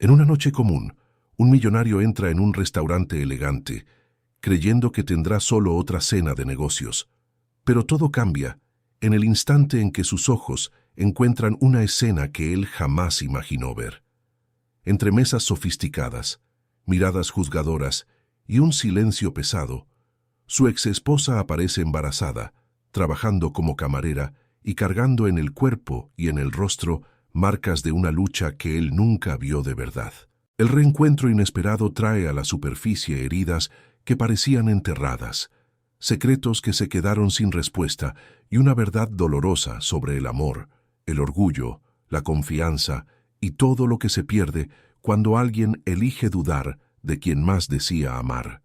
En una noche común, un millonario entra en un restaurante elegante, creyendo que tendrá solo otra cena de negocios. Pero todo cambia en el instante en que sus ojos encuentran una escena que él jamás imaginó ver. Entre mesas sofisticadas, miradas juzgadoras y un silencio pesado, su exesposa aparece embarazada, trabajando como camarera y cargando en el cuerpo y en el rostro marcas de una lucha que él nunca vio de verdad. El reencuentro inesperado trae a la superficie heridas que parecían enterradas, secretos que se quedaron sin respuesta y una verdad dolorosa sobre el amor, el orgullo, la confianza y todo lo que se pierde cuando alguien elige dudar de quien más decía amar.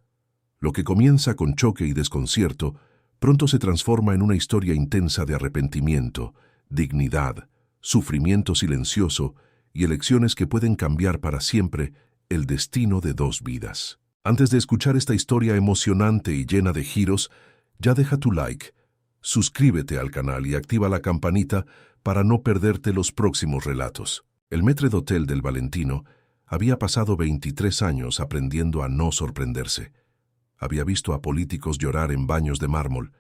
Lo que comienza con choque y desconcierto, pronto se transforma en una historia intensa de arrepentimiento, dignidad, sufrimiento silencioso y elecciones que pueden cambiar para siempre el destino de dos vidas. Antes de escuchar esta historia emocionante y llena de giros, ya deja tu like, suscríbete al canal y activa la campanita para no perderte los próximos relatos. El maître d'hôtel del Valentino había pasado 23 años aprendiendo a no sorprenderse. Había visto a políticos llorar en baños de mármol,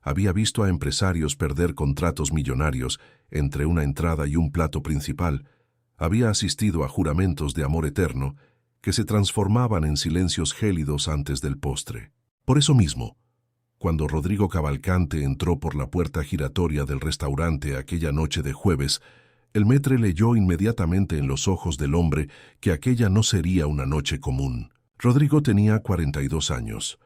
había visto a empresarios perder contratos millonarios entre una entrada y un plato principal, había asistido a juramentos de amor eterno que se transformaban en silencios gélidos antes del postre. Por eso mismo, cuando Rodrigo Cavalcante entró por la puerta giratoria del restaurante aquella noche de jueves, el maître leyó inmediatamente en los ojos del hombre que aquella no sería una noche común. Rodrigo tenía 42 años,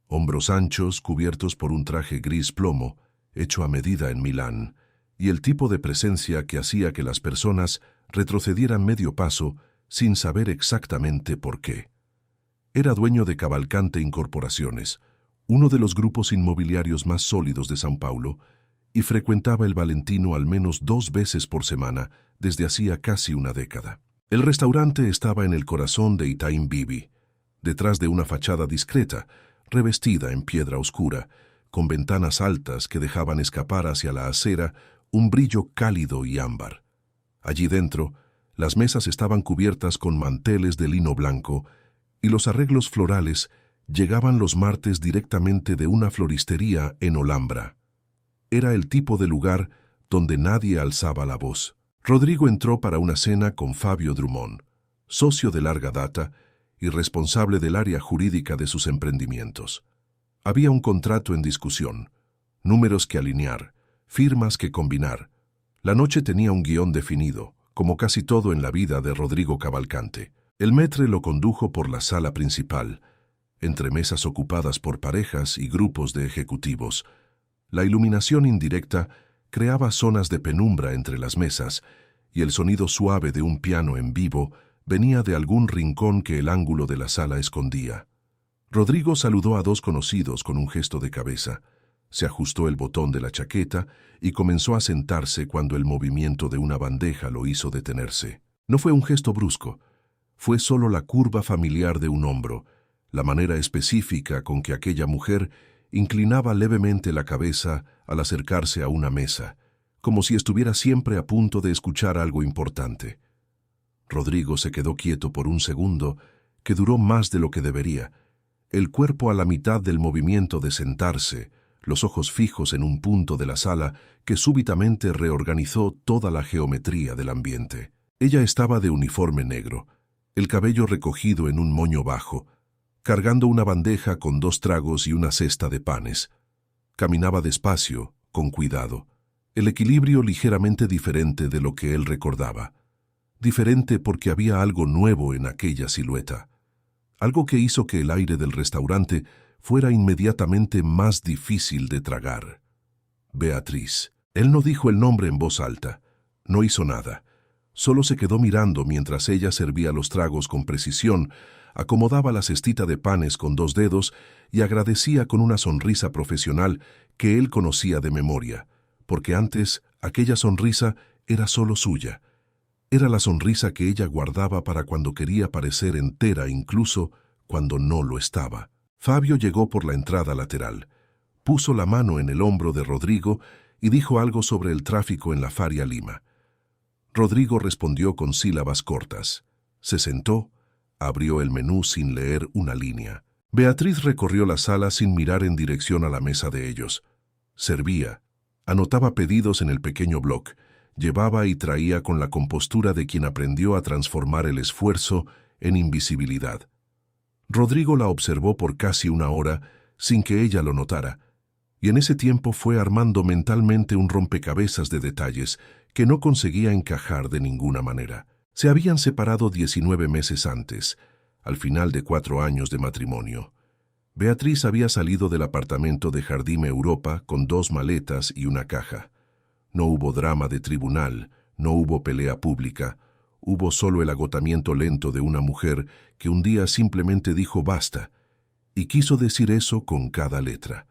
hombros anchos cubiertos por un traje gris plomo, hecho a medida en Milán, y el tipo de presencia que hacía que las personas retrocedieran medio paso sin saber exactamente por qué. Era dueño de Cavalcante Incorporaciones, uno de los grupos inmobiliarios más sólidos de São Paulo, y frecuentaba el Valentino al menos 2 veces por semana desde hacía casi una década. El restaurante estaba en el corazón de Itaim Bibi, detrás de una fachada discreta, revestida en piedra oscura, con ventanas altas que dejaban escapar hacia la acera un brillo cálido y ámbar. Allí dentro, las mesas estaban cubiertas con manteles de lino blanco y los arreglos florales llegaban los martes directamente de una floristería en Olambra. Era el tipo de lugar donde nadie alzaba la voz. Rodrigo entró para una cena con Fabio Drummond, socio de larga data y responsable del área jurídica de sus emprendimientos. Había un contrato en discusión, números que alinear, firmas que combinar. La noche tenía un guión definido, como casi todo en la vida de Rodrigo Cavalcante. El maître lo condujo por la sala principal, entre mesas ocupadas por parejas y grupos de ejecutivos. La iluminación indirecta creaba zonas de penumbra entre las mesas y el sonido suave de un piano en vivo venía de algún rincón que el ángulo de la sala escondía. Rodrigo saludó a 2 conocidos con un gesto de cabeza, se ajustó el botón de la chaqueta y comenzó a sentarse cuando el movimiento de una bandeja lo hizo detenerse. No fue un gesto brusco, fue solo la curva familiar de un hombro, la manera específica con que aquella mujer inclinaba levemente la cabeza al acercarse a una mesa, como si estuviera siempre a punto de escuchar algo importante. Rodrigo se quedó quieto por un segundo, que duró más de lo que debería, el cuerpo a la mitad del movimiento de sentarse, los ojos fijos en un punto de la sala que súbitamente reorganizó toda la geometría del ambiente. Ella estaba de uniforme negro, el cabello recogido en un moño bajo, cargando una bandeja con 2 tragos y una cesta de panes. Caminaba despacio, con cuidado, el equilibrio ligeramente diferente de lo que él recordaba. Diferente porque había algo nuevo en aquella silueta, algo que hizo que el aire del restaurante fuera inmediatamente más difícil de tragar. Beatriz. Él no dijo el nombre en voz alta, no hizo nada, solo se quedó mirando mientras ella servía los tragos con precisión, acomodaba la cestita de panes con 2 dedos y agradecía con una sonrisa profesional que él conocía de memoria, porque antes aquella sonrisa era solo suya. Era la sonrisa que ella guardaba para cuando quería parecer entera, incluso cuando no lo estaba. Fabio llegó por la entrada lateral, puso la mano en el hombro de Rodrigo y dijo algo sobre el tráfico en la Faria Lima. Rodrigo respondió con sílabas cortas. Se sentó, abrió el menú sin leer una línea. Beatriz recorrió la sala sin mirar en dirección a la mesa de ellos. Servía, anotaba pedidos en el pequeño bloc, llevaba y traía con la compostura de quien aprendió a transformar el esfuerzo en invisibilidad. Rodrigo la observó por casi una hora sin que ella lo notara, y en ese tiempo fue armando mentalmente un rompecabezas de detalles que no conseguía encajar de ninguna manera. Se habían separado 19 meses antes, al final de 4 años de matrimonio. Beatriz había salido del apartamento de Jardín Europa con 2 maletas y una caja. No hubo drama de tribunal, no hubo pelea pública, hubo solo el agotamiento lento de una mujer que un día simplemente dijo basta, y quiso decir eso con cada letra.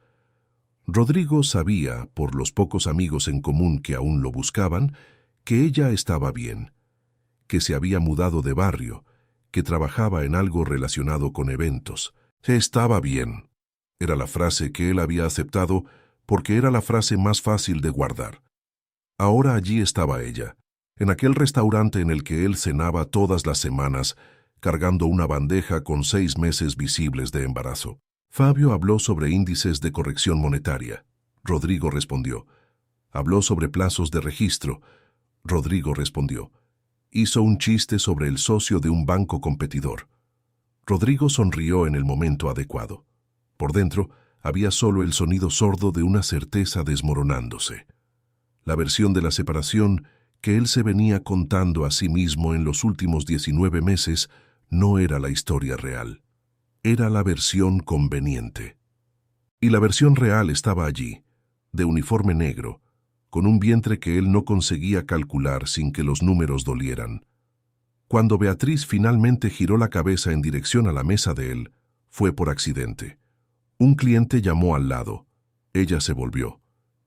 Rodrigo sabía, por los pocos amigos en común que aún lo buscaban, que ella estaba bien, que se había mudado de barrio, que trabajaba en algo relacionado con eventos. Estaba bien. Era la frase que él había aceptado porque era la frase más fácil de guardar. Ahora allí estaba ella, en aquel restaurante en el que él cenaba todas las semanas, cargando una bandeja con 6 meses visibles de embarazo. Fabio habló sobre índices de corrección monetaria. Rodrigo respondió. Habló sobre plazos de registro. Rodrigo respondió. Hizo un chiste sobre el socio de un banco competidor. Rodrigo sonrió en el momento adecuado. Por dentro había solo el sonido sordo de una certeza desmoronándose. La versión de la separación que él se venía contando a sí mismo en los últimos 19 meses no era la historia real. Era la versión conveniente. Y la versión real estaba allí, de uniforme negro, con un vientre que él no conseguía calcular sin que los números dolieran. Cuando Beatriz finalmente giró la cabeza en dirección a la mesa de él, fue por accidente. Un cliente llamó al lado. Ella se volvió,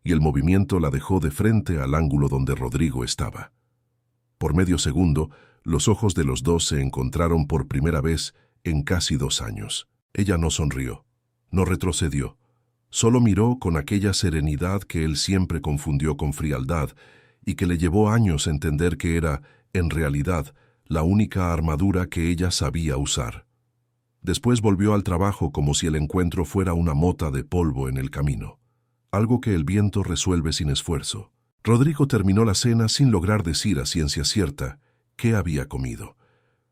y el movimiento la dejó de frente al ángulo donde Rodrigo estaba. Por medio segundo, los ojos de los dos se encontraron por primera vez en casi 2 años. Ella no sonrió, no retrocedió. Solo miró con aquella serenidad que él siempre confundió con frialdad y que le llevó años entender que era, en realidad, la única armadura que ella sabía usar. Después volvió al trabajo como si el encuentro fuera una mota de polvo en el camino, algo que el viento resuelve sin esfuerzo. Rodrigo terminó la cena sin lograr decir a ciencia cierta qué había comido.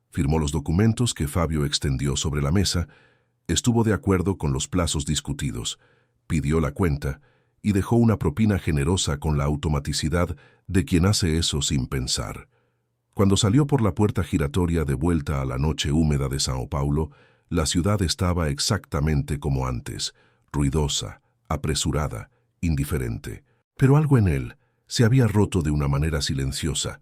Firmó los documentos que Fabio extendió sobre la mesa, estuvo de acuerdo con los plazos discutidos, pidió la cuenta y dejó una propina generosa con la automaticidad de quien hace eso sin pensar. Cuando salió por la puerta giratoria de vuelta a la noche húmeda de Sao Paulo, la ciudad estaba exactamente como antes, ruidosa, apresurada, indiferente. Pero algo en él se había roto de una manera silenciosa,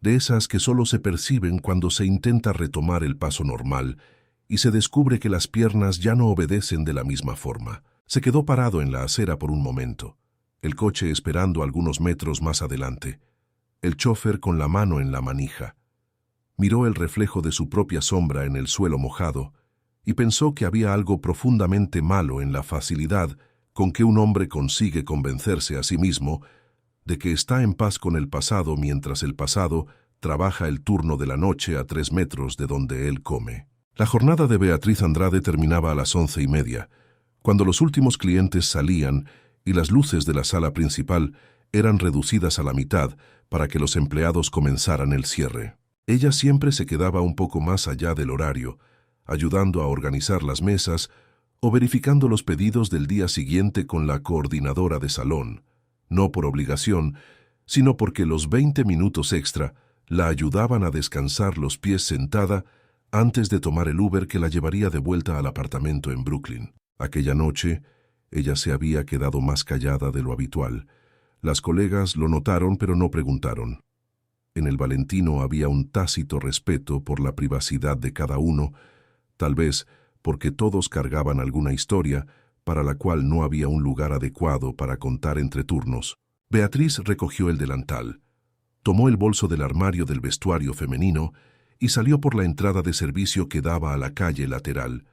de esas que solo se perciben cuando se intenta retomar el paso normal y se descubre que las piernas ya no obedecen de la misma forma. Se quedó parado en la acera por un momento, el coche esperando algunos metros más adelante, el chófer con la mano en la manija. Miró el reflejo de su propia sombra en el suelo mojado y pensó que había algo profundamente malo en la facilidad con que un hombre consigue convencerse a sí mismo de que está en paz con el pasado mientras el pasado trabaja el turno de la noche a 3 metros de donde él come. La jornada de Beatriz Andrade terminaba a las 11:30, cuando los últimos clientes salían y las luces de la sala principal eran reducidas a la mitad para que los empleados comenzaran el cierre. Ella siempre se quedaba un poco más allá del horario, ayudando a organizar las mesas o verificando los pedidos del día siguiente con la coordinadora de salón, no por obligación, sino porque los 20 minutos extra la ayudaban a descansar los pies sentada antes de tomar el Uber que la llevaría de vuelta al apartamento en Brooklyn. Aquella noche, ella se había quedado más callada de lo habitual. Las colegas lo notaron pero no preguntaron. En el Valentino había un tácito respeto por la privacidad de cada uno, tal vez porque todos cargaban alguna historia para la cual no había un lugar adecuado para contar entre turnos. Beatriz recogió el delantal, tomó el bolso del armario del vestuario femenino y salió por la entrada de servicio que daba a la calle lateral,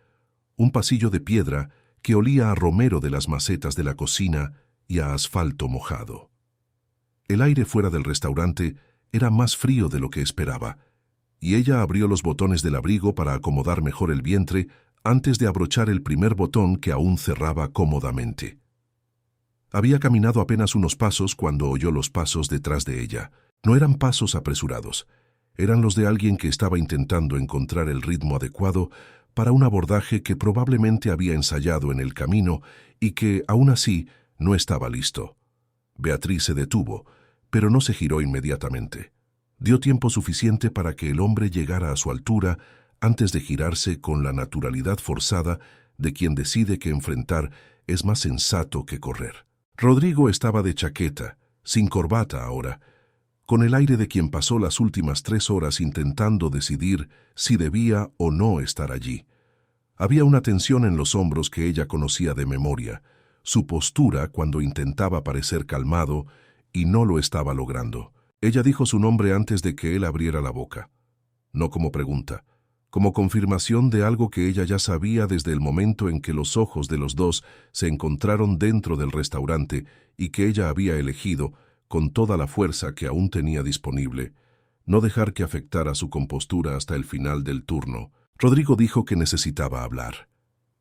un pasillo de piedra que olía a romero de las macetas de la cocina y a asfalto mojado. El aire fuera del restaurante era más frío de lo que esperaba, y ella abrió los botones del abrigo para acomodar mejor el vientre antes de abrochar el primer botón que aún cerraba cómodamente. Había caminado apenas unos pasos cuando oyó los pasos detrás de ella. No eran pasos apresurados, eran los de alguien que estaba intentando encontrar el ritmo adecuado para un abordaje que probablemente había ensayado en el camino y que, aún así, no estaba listo. Beatriz se detuvo, pero no se giró inmediatamente. Dio tiempo suficiente para que el hombre llegara a su altura antes de girarse con la naturalidad forzada de quien decide que enfrentar es más sensato que correr. Rodrigo estaba de chaqueta, sin corbata ahora, con el aire de quien pasó las últimas 3 horas intentando decidir si debía o no estar allí. Había una tensión en los hombros que ella conocía de memoria, su postura cuando intentaba parecer calmado y no lo estaba logrando. Ella dijo su nombre antes de que él abriera la boca. No como pregunta, como confirmación de algo que ella ya sabía desde el momento en que los ojos de los dos se encontraron dentro del restaurante y que ella había elegido, con toda la fuerza que aún tenía disponible, no dejar que afectara su compostura hasta el final del turno. Rodrigo dijo que necesitaba hablar.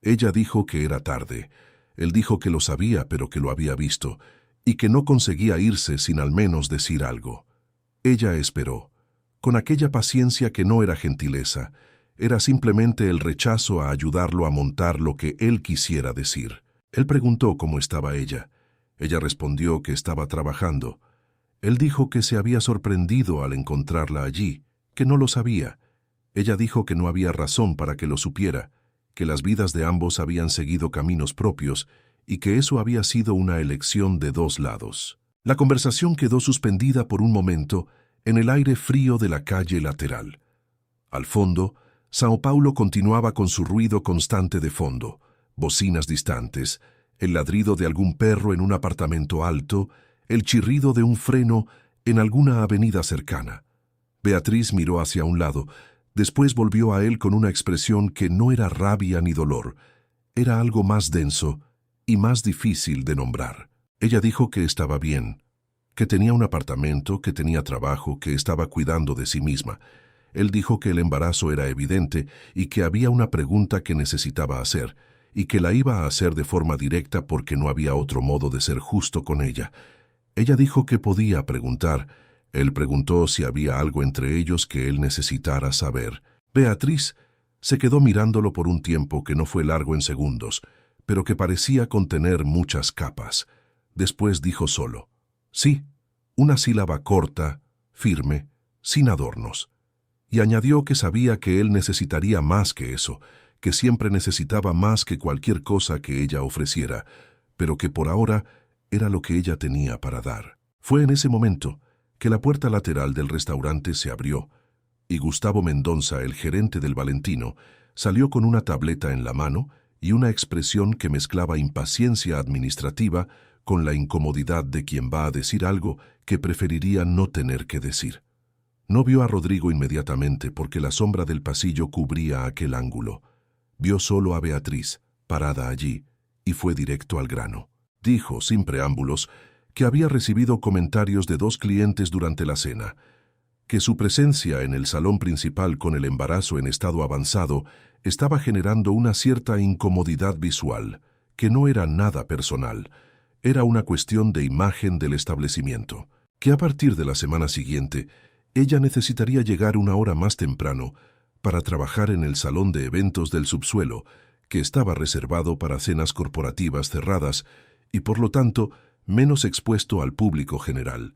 Ella dijo que era tarde. Él dijo que lo sabía, pero que lo había visto, y que no conseguía irse sin al menos decir algo. Ella esperó, con aquella paciencia que no era gentileza, era simplemente el rechazo a ayudarlo a montar lo que él quisiera decir. Él preguntó cómo estaba ella. Ella respondió que estaba trabajando. Él dijo que se había sorprendido al encontrarla allí, que no lo sabía. Ella dijo que no había razón para que lo supiera, que las vidas de ambos habían seguido caminos propios y que eso había sido una elección de 2 lados. La conversación quedó suspendida por un momento en el aire frío de la calle lateral. Al fondo, São Paulo continuaba con su ruido constante de fondo, bocinas distantes, el ladrido de algún perro en un apartamento alto, el chirrido de un freno en alguna avenida cercana. Beatriz miró hacia un lado, después volvió a él con una expresión que no era rabia ni dolor, era algo más denso y más difícil de nombrar. Ella dijo que estaba bien, que tenía un apartamento, que tenía trabajo, que estaba cuidando de sí misma. Él dijo que el embarazo era evidente y que había una pregunta que necesitaba hacer, y que la iba a hacer de forma directa porque no había otro modo de ser justo con ella. Ella dijo que podía preguntar. Él preguntó si había algo entre ellos que él necesitara saber. Beatriz se quedó mirándolo por un tiempo que no fue largo en segundos, pero que parecía contener muchas capas. Después dijo solo, sí, una sílaba corta, firme, sin adornos. Y añadió que sabía que él necesitaría más que eso, que siempre necesitaba más que cualquier cosa que ella ofreciera, pero que por ahora era lo que ella tenía para dar. Fue en ese momento que la puerta lateral del restaurante se abrió, y Gustavo Mendonça, el gerente del Valentino, salió con una tableta en la mano y una expresión que mezclaba impaciencia administrativa con la incomodidad de quien va a decir algo que preferiría no tener que decir. No vio a Rodrigo inmediatamente porque la sombra del pasillo cubría aquel ángulo. Vio solo a Beatriz, parada allí, y fue directo al grano. Dijo, sin preámbulos, que había recibido comentarios de 2 clientes durante la cena, que su presencia en el salón principal con el embarazo en estado avanzado estaba generando una cierta incomodidad visual, que no era nada personal, era una cuestión de imagen del establecimiento, que a partir de la semana siguiente ella necesitaría llegar 1 hora más temprano para trabajar en el salón de eventos del subsuelo, que estaba reservado para cenas corporativas cerradas y por lo tanto menos expuesto al público general.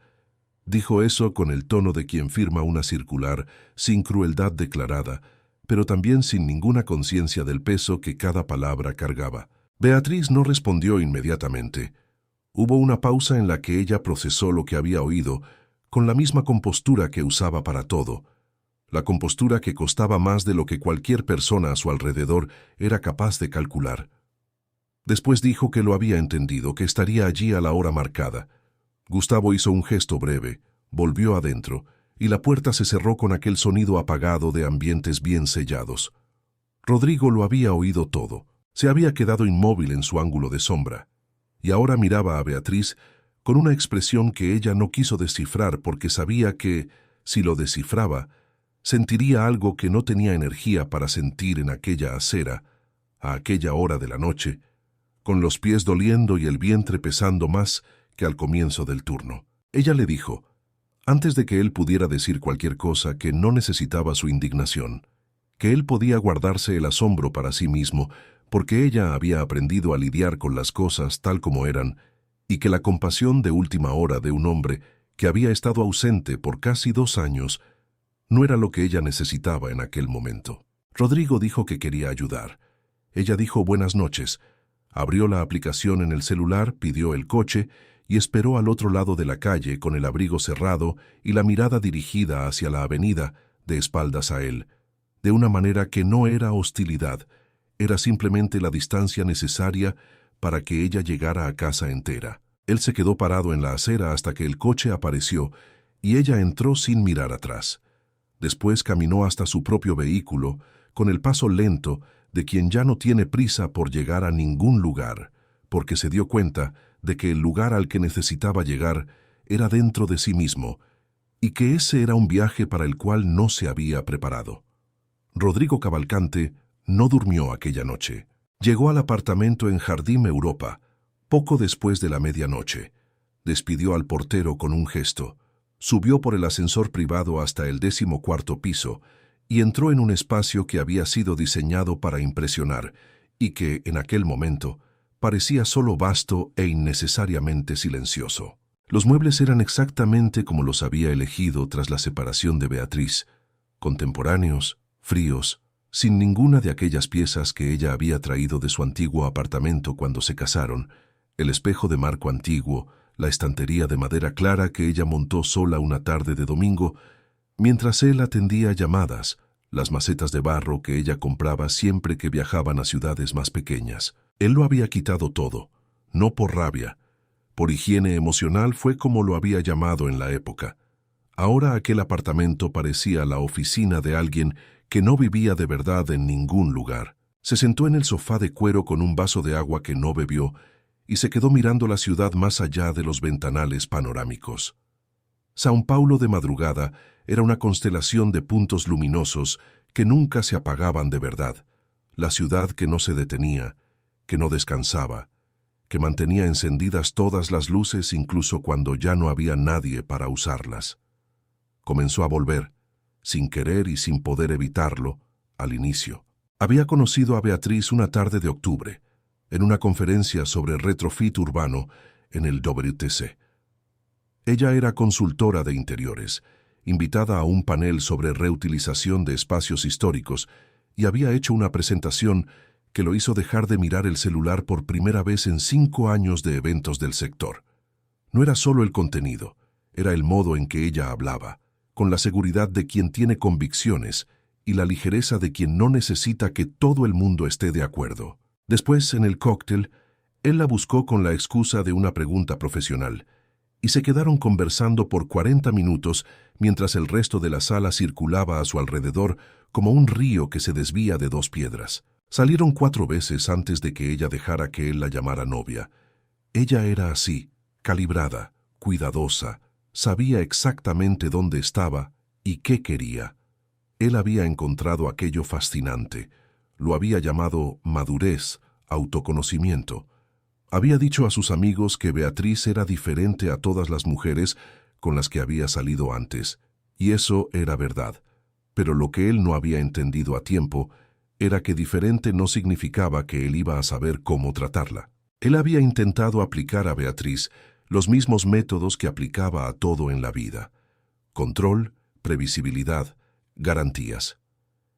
Dijo eso con el tono de quien firma una circular sin crueldad declarada, pero también sin ninguna conciencia del peso que cada palabra cargaba. Beatriz no respondió inmediatamente. Hubo una pausa en la que ella procesó lo que había oído, con la misma compostura que usaba para todo, la compostura que costaba más de lo que cualquier persona a su alrededor era capaz de calcular. Después dijo que lo había entendido, que estaría allí a la hora marcada. Gustavo hizo un gesto breve, volvió adentro, y la puerta se cerró con aquel sonido apagado de ambientes bien sellados. Rodrigo lo había oído todo. Se había quedado inmóvil en su ángulo de sombra, y ahora miraba a Beatriz con una expresión que ella no quiso descifrar porque sabía que, si lo descifraba, Sentiría algo que no tenía energía para sentir en aquella acera, a aquella hora de la noche, con los pies doliendo y el vientre pesando más que al comienzo del turno. Ella le dijo, antes de que él pudiera decir cualquier cosa, que no necesitaba su indignación, que él podía guardarse el asombro para sí mismo, porque ella había aprendido a lidiar con las cosas tal como eran, y que la compasión de última hora de un hombre que había estado ausente por casi 2 años no era lo que ella necesitaba en aquel momento. Rodrigo dijo que quería ayudar. Ella dijo buenas noches, abrió la aplicación en el celular, pidió el coche y esperó al otro lado de la calle con el abrigo cerrado y la mirada dirigida hacia la avenida, de espaldas a él, de una manera que no era hostilidad, era simplemente la distancia necesaria para que ella llegara a casa entera. Él se quedó parado en la acera hasta que el coche apareció y ella entró sin mirar atrás. Después caminó hasta su propio vehículo, con el paso lento de quien ya no tiene prisa por llegar a ningún lugar, porque se dio cuenta de que el lugar al que necesitaba llegar era dentro de sí mismo, y que ese era un viaje para el cual no se había preparado. Rodrigo Cavalcante no durmió aquella noche. Llegó al apartamento en Jardín Europa, poco después de la medianoche. Despidió al portero con un gesto. Subió por el ascensor privado hasta el 14º piso y entró en un espacio que había sido diseñado para impresionar y que, en aquel momento, parecía solo vasto e innecesariamente silencioso. Los muebles eran exactamente como los había elegido tras la separación de Beatriz, contemporáneos, fríos, sin ninguna de aquellas piezas que ella había traído de su antiguo apartamento cuando se casaron, el espejo de marco antiguo, la estantería de madera clara que ella montó sola una tarde de domingo, mientras él atendía llamadas, las macetas de barro que ella compraba siempre que viajaban a ciudades más pequeñas. Él lo había quitado todo, no por rabia. Por higiene emocional fue como lo había llamado en la época. Ahora aquel apartamento parecía la oficina de alguien que no vivía de verdad en ningún lugar. Se sentó en el sofá de cuero con un vaso de agua que no bebió y se quedó mirando la ciudad más allá de los ventanales panorámicos. São Paulo de madrugada era una constelación de puntos luminosos que nunca se apagaban de verdad, la ciudad que no se detenía, que no descansaba, que mantenía encendidas todas las luces incluso cuando ya no había nadie para usarlas. Comenzó a volver, sin querer y sin poder evitarlo, al inicio. Había conocido a Beatriz una tarde de octubre, en una conferencia sobre retrofit urbano en el WTC. Ella era consultora de interiores, invitada a un panel sobre reutilización de espacios históricos, y había hecho una presentación que lo hizo dejar de mirar el celular por primera vez en 5 años de eventos del sector. No era solo el contenido, era el modo en que ella hablaba, con la seguridad de quien tiene convicciones y la ligereza de quien no necesita que todo el mundo esté de acuerdo. Después, en el cóctel, él la buscó con la excusa de una pregunta profesional, y se quedaron conversando por 40 minutos mientras el resto de la sala circulaba a su alrededor como un río que se desvía de 2 piedras. Salieron 4 veces antes de que ella dejara que él la llamara novia. Ella era así, calibrada, cuidadosa, sabía exactamente dónde estaba y qué quería. Él había encontrado aquello fascinante. Lo había llamado madurez, autoconocimiento. Había dicho a sus amigos que Beatriz era diferente a todas las mujeres con las que había salido antes, y eso era verdad. Pero lo que él no había entendido a tiempo era que diferente no significaba que él iba a saber cómo tratarla. Él había intentado aplicar a Beatriz los mismos métodos que aplicaba a todo en la vida: control, previsibilidad, garantías.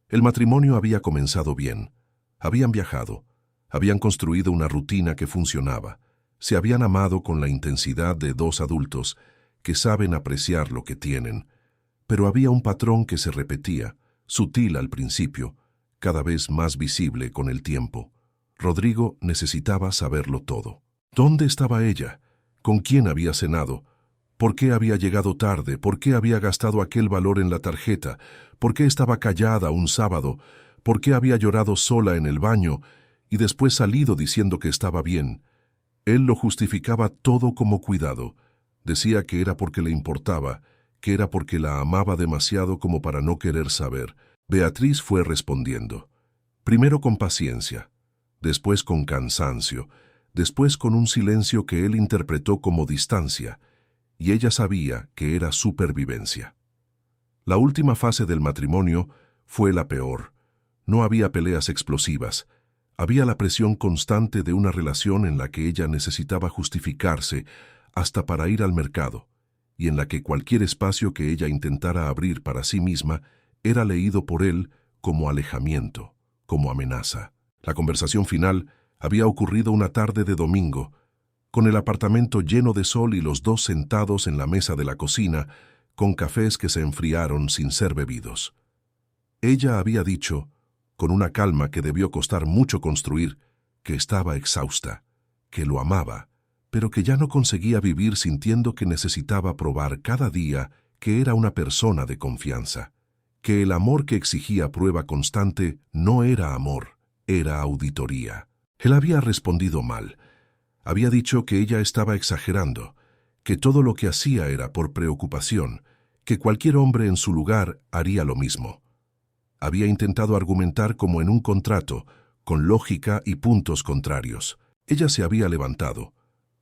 El matrimonio había comenzado bien. Habían viajado. Habían construido una rutina que funcionaba. Se habían amado con la intensidad de 2 adultos que saben apreciar lo que tienen. Pero había un patrón que se repetía, sutil al principio, cada vez más visible con el tiempo. Rodrigo necesitaba saberlo todo. ¿Dónde estaba ella? ¿Con quién había cenado? ¿Por qué había llegado tarde? ¿Por qué había gastado aquel valor en la tarjeta? ¿Por qué estaba callada un sábado? ¿Por qué había llorado sola en el baño y después salido diciendo que estaba bien? Él lo justificaba todo como cuidado. Decía que era porque le importaba, que era porque la amaba demasiado como para no querer saber. Beatriz fue respondiendo, primero con paciencia, después con cansancio, después con un silencio que él interpretó como distancia, y ella sabía que era supervivencia. La última fase del matrimonio fue la peor. No había peleas explosivas. Había la presión constante de una relación en la que ella necesitaba justificarse hasta para ir al mercado, y en la que cualquier espacio que ella intentara abrir para sí misma era leído por él como alejamiento, como amenaza. La conversación final había ocurrido una tarde de domingo, con el apartamento lleno de sol y los dos sentados en la mesa de la cocina, con cafés que se enfriaron sin ser bebidos. Ella había dicho, con una calma que debió costar mucho construir, que estaba exhausta, que lo amaba, pero que ya no conseguía vivir sintiendo que necesitaba probar cada día que era una persona de confianza, que el amor que exigía prueba constante no era amor, era auditoría. Él había respondido mal. Había dicho que ella estaba exagerando, que todo lo que hacía era por preocupación, que cualquier hombre en su lugar haría lo mismo. Había intentado argumentar como en un contrato, con lógica y puntos contrarios. Ella se había levantado,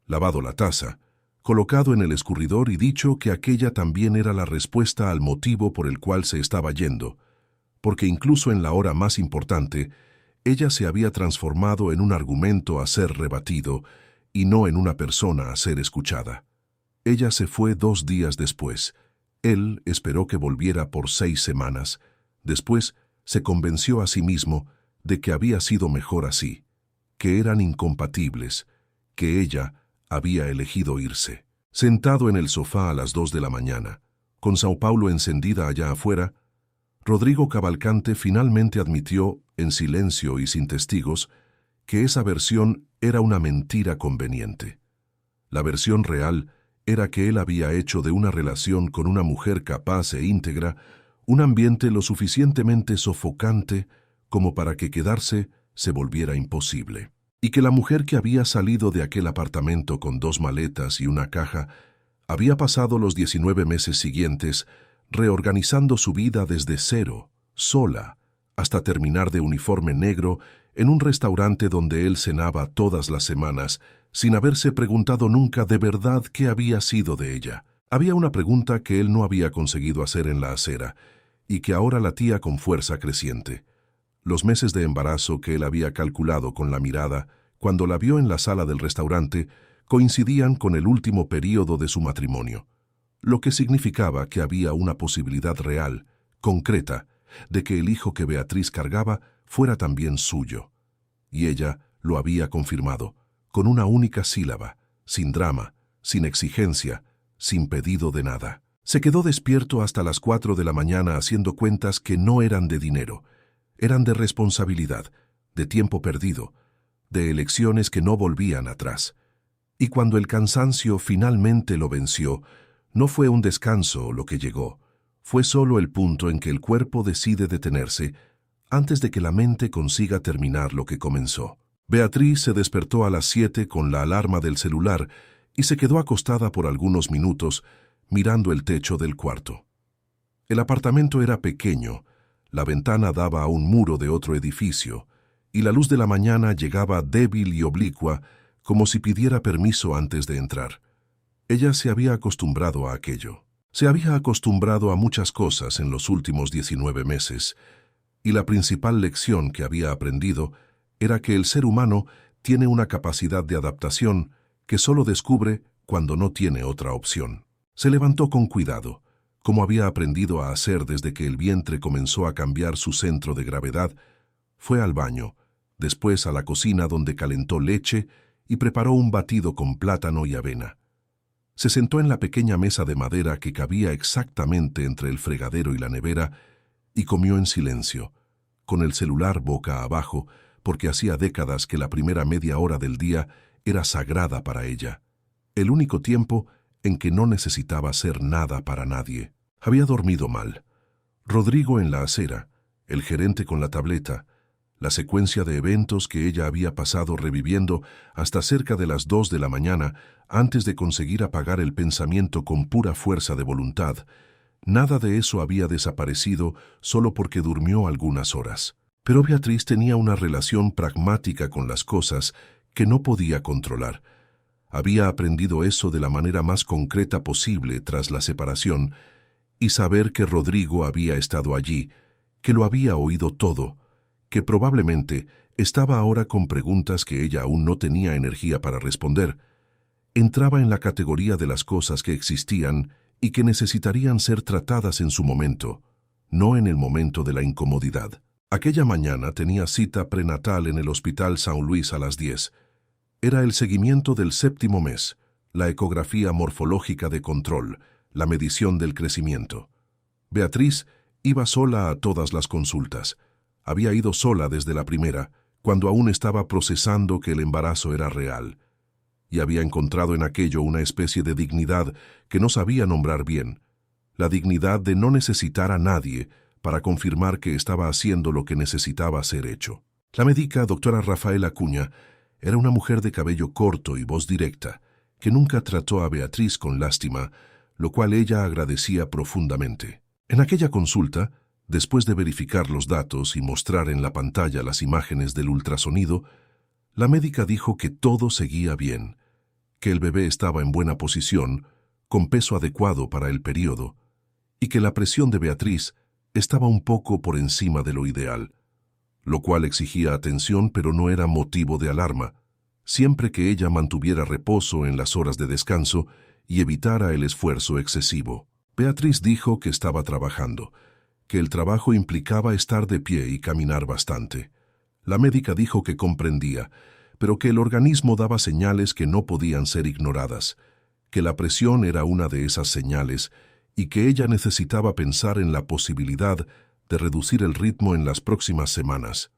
lavado la taza, colocado en el escurridor y dicho que aquella también era la respuesta al motivo por el cual se estaba yendo, porque incluso en la hora más importante, ella se había transformado en un argumento a ser rebatido y no en una persona a ser escuchada. Ella se fue 2 días después. Él esperó que volviera por 6 semanas. Después se convenció a sí mismo de que había sido mejor así, que eran incompatibles, que ella había elegido irse. Sentado en el sofá a las 2 de la mañana, con São Paulo encendida allá afuera, Rodrigo Cavalcante finalmente admitió, en silencio y sin testigos, que esa versión era una mentira conveniente. La versión real era que él había hecho de una relación con una mujer capaz e íntegra un ambiente lo suficientemente sofocante como para que quedarse se volviera imposible, y que la mujer que había salido de aquel apartamento con 2 maletas y una caja había pasado los 19 meses siguientes reorganizando su vida desde cero, sola, hasta terminar de uniforme negro en un restaurante donde él cenaba todas las semanas, sin haberse preguntado nunca de verdad qué había sido de ella. Había una pregunta que él no había conseguido hacer en la acera, y que ahora latía con fuerza creciente. Los meses de embarazo que él había calculado con la mirada, cuando la vio en la sala del restaurante, coincidían con el último período de su matrimonio, lo que significaba que había una posibilidad real, concreta, de que el hijo que Beatriz cargaba fuera también suyo. Y ella lo había confirmado, con una única sílaba, sin drama, sin exigencia, sin pedido de nada. Se quedó despierto hasta las 4 de la mañana haciendo cuentas que no eran de dinero, eran de responsabilidad, de tiempo perdido, de elecciones que no volvían atrás. Y cuando el cansancio finalmente lo venció, no fue un descanso lo que llegó, fue solo el punto en que el cuerpo decide detenerse antes de que la mente consiga terminar lo que comenzó. Beatriz se despertó a las 7 con la alarma del celular y se quedó acostada por algunos minutos mirando el techo del cuarto. El apartamento era pequeño, la ventana daba a un muro de otro edificio, y la luz de la mañana llegaba débil y oblicua, como si pidiera permiso antes de entrar. Ella se había acostumbrado a aquello. Se había acostumbrado a muchas cosas en los últimos 19 meses, y la principal lección que había aprendido era que el ser humano tiene una capacidad de adaptación que solo descubre cuando no tiene otra opción. Se levantó con cuidado, como había aprendido a hacer desde que el vientre comenzó a cambiar su centro de gravedad. Fue al baño, después a la cocina donde calentó leche y preparó un batido con plátano y avena. Se sentó en la pequeña mesa de madera que cabía exactamente entre el fregadero y la nevera y comió en silencio, con el celular boca abajo, porque hacía décadas que la primera media hora del día era sagrada para ella, el único tiempo en que no necesitaba hacer nada para nadie. Había dormido mal. Rodrigo en la acera, el gerente con la tableta, la secuencia de eventos que ella había pasado reviviendo hasta cerca de las 2 de la mañana antes de conseguir apagar el pensamiento con pura fuerza de voluntad, Nada de eso había desaparecido solo porque durmió algunas horas. Pero Beatriz tenía una relación pragmática con las cosas que no podía controlar. Había aprendido eso de la manera más concreta posible tras la separación, y saber que Rodrigo había estado allí, que lo había oído todo, que probablemente estaba ahora con preguntas que ella aún no tenía energía para responder, entraba en la categoría de las cosas que existían y que necesitarían ser tratadas en su momento, no en el momento de la incomodidad. Aquella mañana tenía cita prenatal en el Hospital San Luis a las 10. Era el seguimiento del 7º mes, la ecografía morfológica de control, la medición del crecimiento. Beatriz iba sola a todas las consultas. Había ido sola desde la primera, cuando aún estaba procesando que el embarazo era real. Y había encontrado en aquello una especie de dignidad que no sabía nombrar bien, la dignidad de no necesitar a nadie para confirmar que estaba haciendo lo que necesitaba ser hecho. La médica, doctora Rafaela Acuña, era una mujer de cabello corto y voz directa, que nunca trató a Beatriz con lástima, lo cual ella agradecía profundamente. En aquella consulta, después de verificar los datos y mostrar en la pantalla las imágenes del ultrasonido, la médica dijo que todo seguía bien, que el bebé estaba en buena posición, con peso adecuado para el período, y que la presión de Beatriz estaba un poco por encima de lo ideal, lo cual exigía atención pero no era motivo de alarma, siempre que ella mantuviera reposo en las horas de descanso y evitara el esfuerzo excesivo. Beatriz dijo que estaba trabajando, que el trabajo implicaba estar de pie y caminar bastante. La médica dijo que comprendía, pero que el organismo daba señales que no podían ser ignoradas, que la presión era una de esas señales y que ella necesitaba pensar en la posibilidad de reducir el ritmo en las próximas semanas.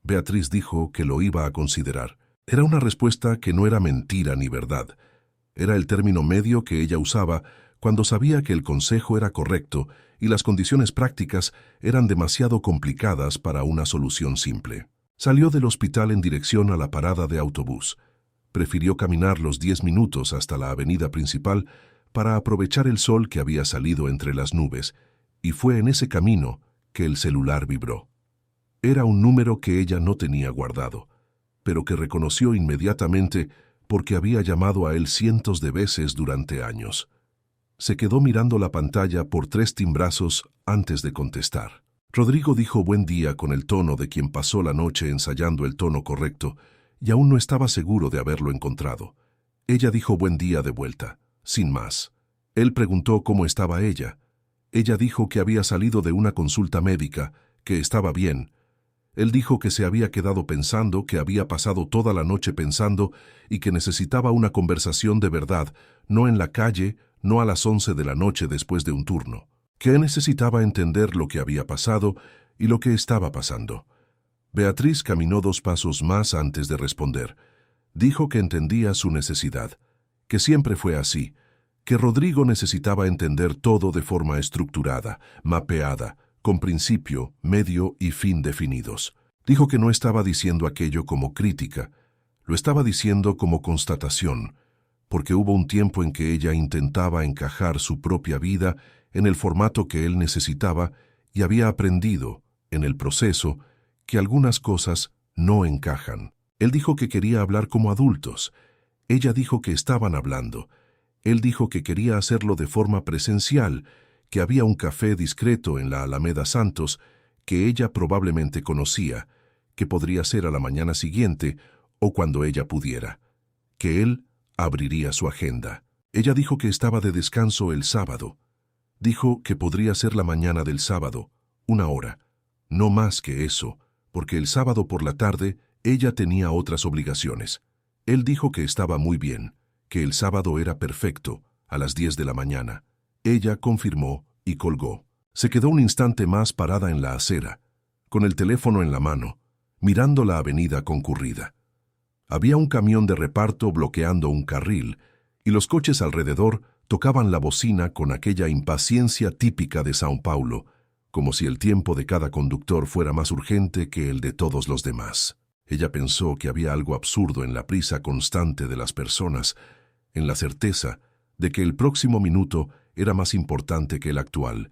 Beatriz dijo que lo iba a considerar. Era una respuesta que no era mentira ni verdad. Era el término medio que ella usaba cuando sabía que el consejo era correcto y las condiciones prácticas eran demasiado complicadas para una solución simple. Salió del hospital en dirección a la parada de autobús. Prefirió caminar los 10 minutos hasta la avenida principal para aprovechar el sol que había salido entre las nubes, y fue en ese camino que el celular vibró. Era un número que ella no tenía guardado, pero que reconoció inmediatamente porque había llamado a él cientos de veces durante años. Se quedó mirando la pantalla por 3 timbrazos antes de contestar. Rodrigo dijo buen día con el tono de quien pasó la noche ensayando el tono correcto y aún no estaba seguro de haberlo encontrado. Ella dijo buen día de vuelta, sin más. Él preguntó cómo estaba ella. Ella dijo que había salido de una consulta médica, que estaba bien. Él dijo que se había quedado pensando, que había pasado toda la noche pensando y que necesitaba una conversación de verdad, no en la calle, no a las 11 de la noche después de un turno. Que necesitaba entender lo que había pasado y lo que estaba pasando. Beatriz caminó 2 pasos más antes de responder. Dijo que entendía su necesidad, que siempre fue así, que Rodrigo necesitaba entender todo de forma estructurada, mapeada, con principio, medio y fin definidos. Dijo que no estaba diciendo aquello como crítica, lo estaba diciendo como constatación, porque hubo un tiempo en que ella intentaba encajar su propia vida en el formato que él necesitaba y había aprendido, en el proceso, que algunas cosas no encajan. Él dijo que quería hablar como adultos. Ella dijo que estaban hablando. Él dijo que quería hacerlo de forma presencial, que había un café discreto en la Alameda Santos que ella probablemente conocía, que podría ser a la mañana siguiente o cuando ella pudiera, que él abriría su agenda. Ella dijo que estaba de descanso el sábado. Dijo que podría ser la mañana del sábado, 1 hora, no más que eso, porque el sábado por la tarde ella tenía otras obligaciones. Él dijo que estaba muy bien, que el sábado era perfecto, a las 10 de la mañana. Ella confirmó y colgó. Se quedó un instante más parada en la acera, con el teléfono en la mano, mirando la avenida concurrida. Había un camión de reparto bloqueando un carril, y los coches alrededor tocaban la bocina con aquella impaciencia típica de São Paulo, como si el tiempo de cada conductor fuera más urgente que el de todos los demás. Ella pensó que había algo absurdo en la prisa constante de las personas, en la certeza de que el próximo minuto era más importante que el actual,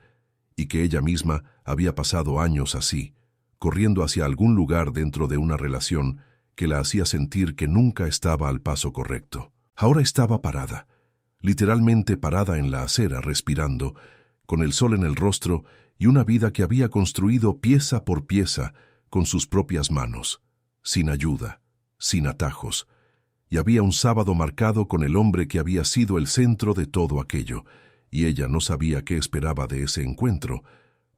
y que ella misma había pasado años así, corriendo hacia algún lugar dentro de una relación que la hacía sentir que nunca estaba al paso correcto. Ahora estaba parada, literalmente parada en la acera, respirando, con el sol en el rostro y una vida que había construido pieza por pieza con sus propias manos, sin ayuda, sin atajos. Y había un sábado marcado con el hombre que había sido el centro de todo aquello, y ella no sabía qué esperaba de ese encuentro,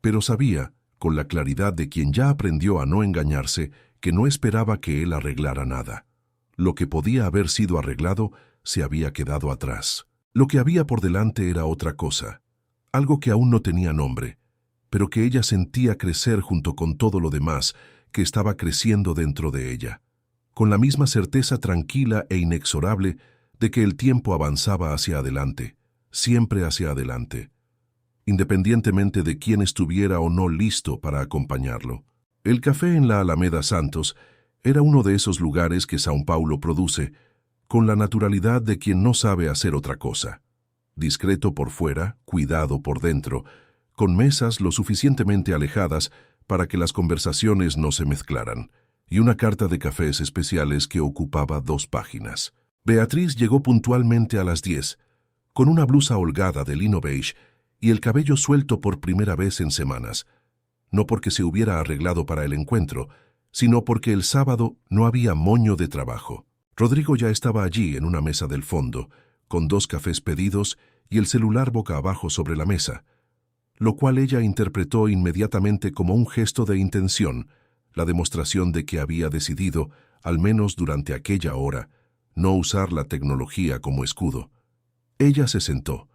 pero sabía, con la claridad de quien ya aprendió a no engañarse, que no esperaba que él arreglara nada. Lo que podía haber sido arreglado se había quedado atrás. Lo que había por delante era otra cosa, algo que aún no tenía nombre, pero que ella sentía crecer junto con todo lo demás que estaba creciendo dentro de ella, con la misma certeza tranquila e inexorable de que el tiempo avanzaba hacia adelante, siempre hacia adelante, independientemente de quién estuviera o no listo para acompañarlo. El café en la Alameda Santos era uno de esos lugares que São Paulo produce, con la naturalidad de quien no sabe hacer otra cosa. Discreto por fuera, cuidado por dentro, con mesas lo suficientemente alejadas para que las conversaciones no se mezclaran, y una carta de cafés especiales que ocupaba 2 páginas. Beatriz llegó puntualmente a las 10, con una blusa holgada de lino beige y el cabello suelto por primera vez en semanas, no porque se hubiera arreglado para el encuentro, sino porque el sábado no había moño de trabajo. Rodrigo ya estaba allí en una mesa del fondo, con 2 cafés pedidos y el celular boca abajo sobre la mesa, lo cual ella interpretó inmediatamente como un gesto de intención, la demostración de que había decidido, al menos durante aquella hora, no usar la tecnología como escudo. Ella se sentó,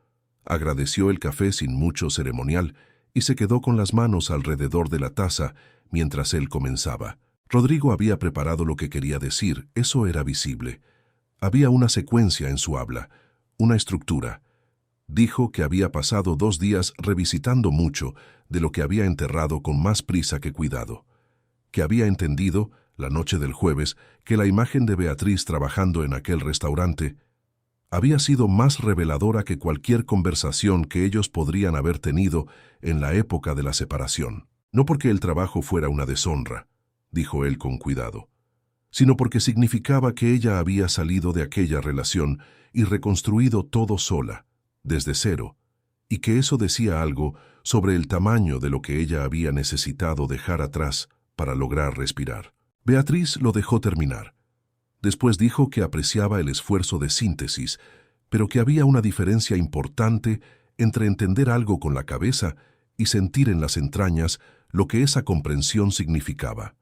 agradeció el café sin mucho ceremonial y se quedó con las manos alrededor de la taza mientras él comenzaba. Rodrigo había preparado lo que quería decir, eso era visible. Había una secuencia en su habla, una estructura. Dijo que había pasado 2 días revisitando mucho de lo que había enterrado con más prisa que cuidado, que había entendido, la noche del jueves, que la imagen de Beatriz trabajando en aquel restaurante había sido más reveladora que cualquier conversación que ellos podrían haber tenido en la época de la separación. No porque el trabajo fuera una deshonra, dijo él con cuidado, sino porque significaba que ella había salido de aquella relación y reconstruido todo sola, desde cero, y que eso decía algo sobre el tamaño de lo que ella había necesitado dejar atrás para lograr respirar. Beatriz lo dejó terminar. Después dijo que apreciaba el esfuerzo de síntesis, pero que había una diferencia importante entre entender algo con la cabeza y sentir en las entrañas lo que esa comprensión significaba.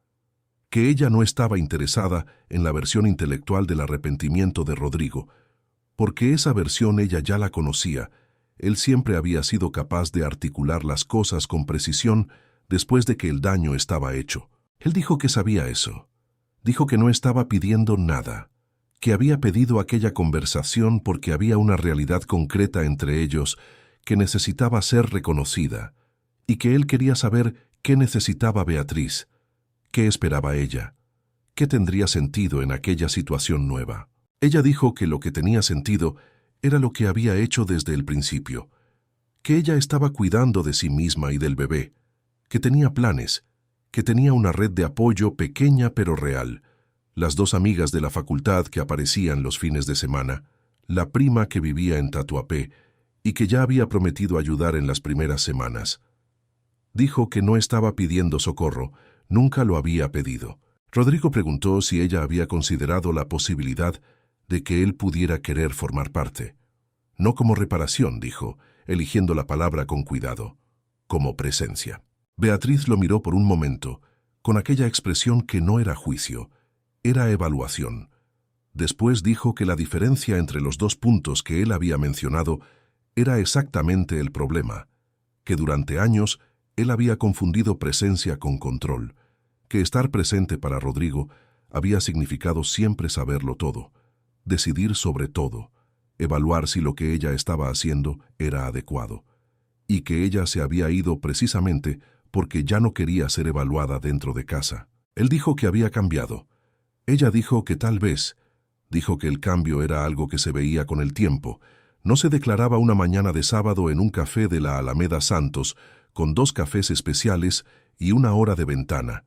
Que ella no estaba interesada en la versión intelectual del arrepentimiento de Rodrigo, porque esa versión ella ya la conocía. Él siempre había sido capaz de articular las cosas con precisión después de que el daño estaba hecho. Él dijo que sabía eso. Dijo que no estaba pidiendo nada, que había pedido aquella conversación porque había una realidad concreta entre ellos que necesitaba ser reconocida, y que él quería saber qué necesitaba Beatriz, qué esperaba ella, qué tendría sentido en aquella situación nueva. Ella dijo que lo que tenía sentido era lo que había hecho desde el principio, que ella estaba cuidando de sí misma y del bebé, que tenía planes, que tenía una red de apoyo pequeña pero real, las 2 amigas de la facultad que aparecían los fines de semana, la prima que vivía en Tatuapé y que ya había prometido ayudar en las primeras semanas. Dijo que no estaba pidiendo socorro, nunca lo había pedido. Rodrigo preguntó si ella había considerado la posibilidad de que él pudiera querer formar parte. No como reparación, dijo, eligiendo la palabra con cuidado, como presencia. Beatriz lo miró por un momento, con aquella expresión que no era juicio, era evaluación. Después dijo que la diferencia entre los 2 puntos que él había mencionado era exactamente el problema, que durante años él había confundido presencia con control, que estar presente para Rodrigo había significado siempre saberlo todo, decidir sobre todo, evaluar si lo que ella estaba haciendo era adecuado, y que ella se había ido precisamente porque ya no quería ser evaluada dentro de casa. Él dijo que había cambiado. Ella dijo que tal vez, dijo que el cambio era algo que se veía con el tiempo, No se declaraba una mañana de sábado en un café de la Alameda Santos, con 2 cafés especiales y 1 hora de ventana.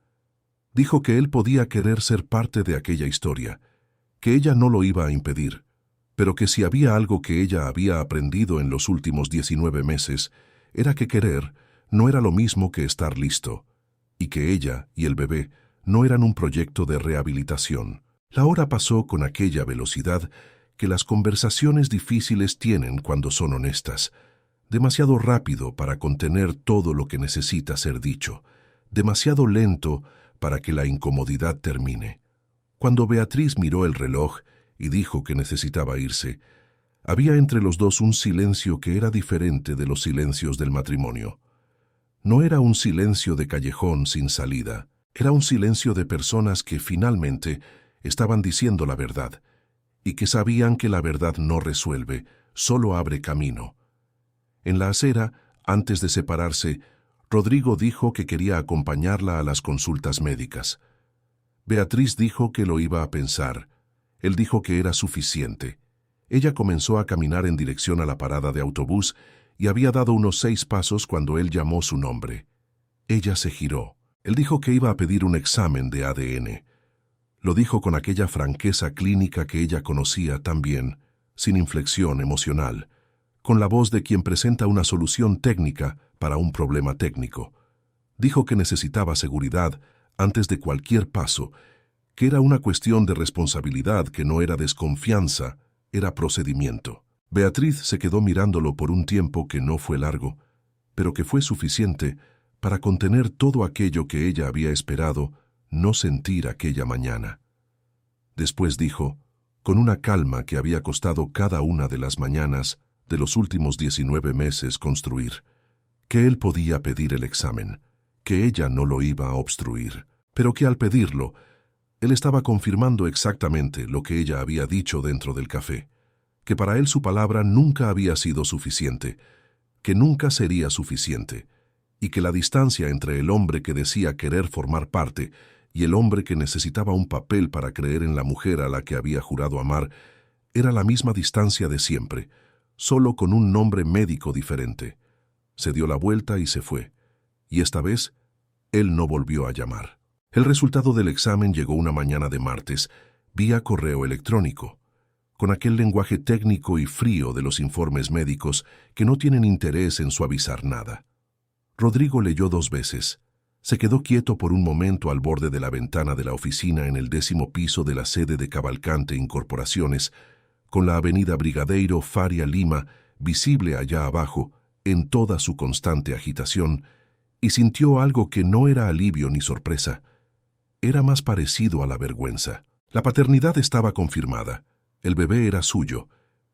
Dijo que él podía querer ser parte de aquella historia, que ella no lo iba a impedir, pero que si había algo que ella había aprendido en los últimos 19 meses, era que querer no era lo mismo que estar listo, y que ella y el bebé no eran un proyecto de rehabilitación. La hora pasó con aquella velocidad que las conversaciones difíciles tienen cuando son honestas, demasiado rápido para contener todo lo que necesita ser dicho, demasiado lento para que la incomodidad termine. Cuando Beatriz miró el reloj y dijo que necesitaba irse, había entre los dos un silencio que era diferente de los silencios del matrimonio. No era un silencio de callejón sin salida, era un silencio de personas que finalmente estaban diciendo la verdad, y que sabían que la verdad no resuelve, solo abre camino. En la acera, antes de separarse, Rodrigo dijo que quería acompañarla a las consultas médicas. Beatriz dijo que lo iba a pensar. Él dijo que era suficiente. Ella comenzó a caminar en dirección a la parada de autobús y había dado unos 6 pasos cuando él llamó su nombre. Ella se giró. Él dijo que iba a pedir un examen de ADN. Lo dijo con aquella franqueza clínica que ella conocía tan bien, sin inflexión emocional, con la voz de quien presenta una solución técnica para un problema técnico. Dijo que necesitaba seguridad antes de cualquier paso, que era una cuestión de responsabilidad, que no era desconfianza, era procedimiento. Beatriz se quedó mirándolo por un tiempo que no fue largo, pero que fue suficiente para contener todo aquello que ella había esperado no sentir aquella mañana. Después dijo, con una calma que había costado cada una de las mañanas de los últimos 19 meses construir, que él podía pedir el examen, que ella no lo iba a obstruir, pero que al pedirlo, él estaba confirmando exactamente lo que ella había dicho dentro del café, que para él su palabra nunca había sido suficiente, que nunca sería suficiente, y que la distancia entre el hombre que decía querer formar parte y el hombre que necesitaba un papel para creer en la mujer a la que había jurado amar era la misma distancia de siempre, solo con un nombre médico diferente. Se dio la vuelta y se fue, y esta vez él no volvió a llamar. El resultado del examen llegó una mañana de martes, vía correo electrónico, con aquel lenguaje técnico y frío de los informes médicos que no tienen interés en suavizar nada. Rodrigo leyó 2 veces. Se quedó quieto por un momento al borde de la ventana de la oficina en el 10º piso de la sede de Cavalcante Incorporaciones, con la avenida Brigadeiro Faria Lima visible allá abajo, en toda su constante agitación, y sintió algo que no era alivio ni sorpresa. Era más parecido a la vergüenza. La paternidad estaba confirmada, el bebé era suyo,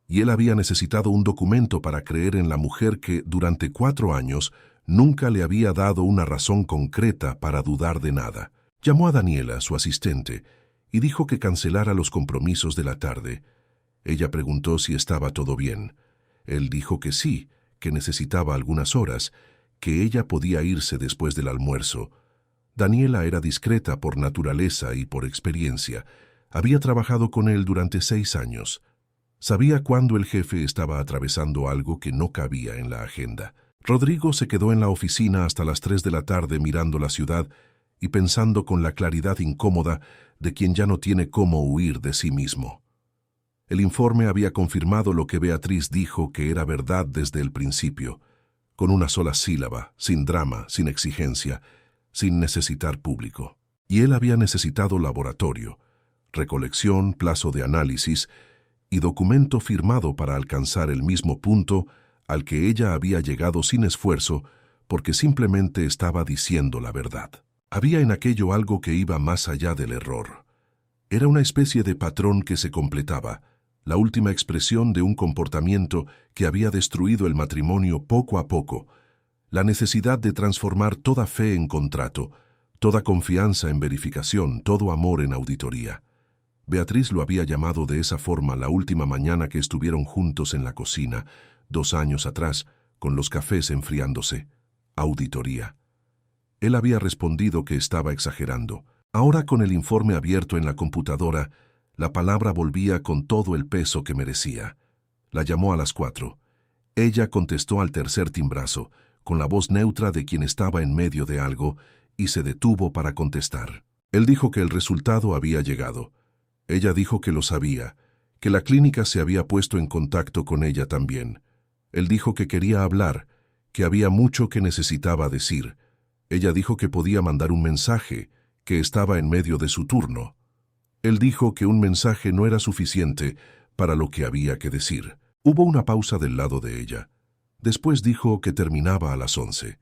y él había necesitado un documento para creer en la mujer que, durante 4 años, nunca le había dado una razón concreta para dudar de nada. Llamó a Daniela, su asistente, y dijo que cancelara los compromisos de la tarde. Ella preguntó si estaba todo bien. Él dijo que sí, que necesitaba algunas horas, que ella podía irse después del almuerzo. Daniela era discreta por naturaleza y por experiencia. Había trabajado con él durante 6 años. Sabía cuándo el jefe estaba atravesando algo que no cabía en la agenda. Rodrigo se quedó en la oficina hasta las 3 de la tarde mirando la ciudad y pensando con la claridad incómoda de quien ya no tiene cómo huir de sí mismo. El informe había confirmado lo que Beatriz dijo que era verdad desde el principio, con una sola sílaba, sin drama, sin exigencia, sin necesitar público. Y él había necesitado laboratorio, recolección, plazo de análisis y documento firmado para alcanzar el mismo punto al que ella había llegado sin esfuerzo porque simplemente estaba diciendo la verdad. Había en aquello algo que iba más allá del error. Era una especie de patrón que se completaba, la última expresión de un comportamiento que había destruido el matrimonio poco a poco, la necesidad de transformar toda fe en contrato, toda confianza en verificación, todo amor en auditoría. Beatriz lo había llamado de esa forma la última mañana que estuvieron juntos en la cocina, 2 años atrás, con los cafés enfriándose. Auditoría. Él había respondido que estaba exagerando. Ahora, con el informe abierto en la computadora, la palabra volvía con todo el peso que merecía. La llamó a las 4. Ella contestó al tercer timbrazo, con la voz neutra de quien estaba en medio de algo, y se detuvo para contestar. Él dijo que el resultado había llegado. Ella dijo que lo sabía, que la clínica se había puesto en contacto con ella también. Él dijo que quería hablar, que había mucho que necesitaba decir. Ella dijo que podía mandar un mensaje, que estaba en medio de su turno. Él dijo que un mensaje no era suficiente para lo que había que decir. Hubo una pausa del lado de ella. Después dijo que terminaba a las 11,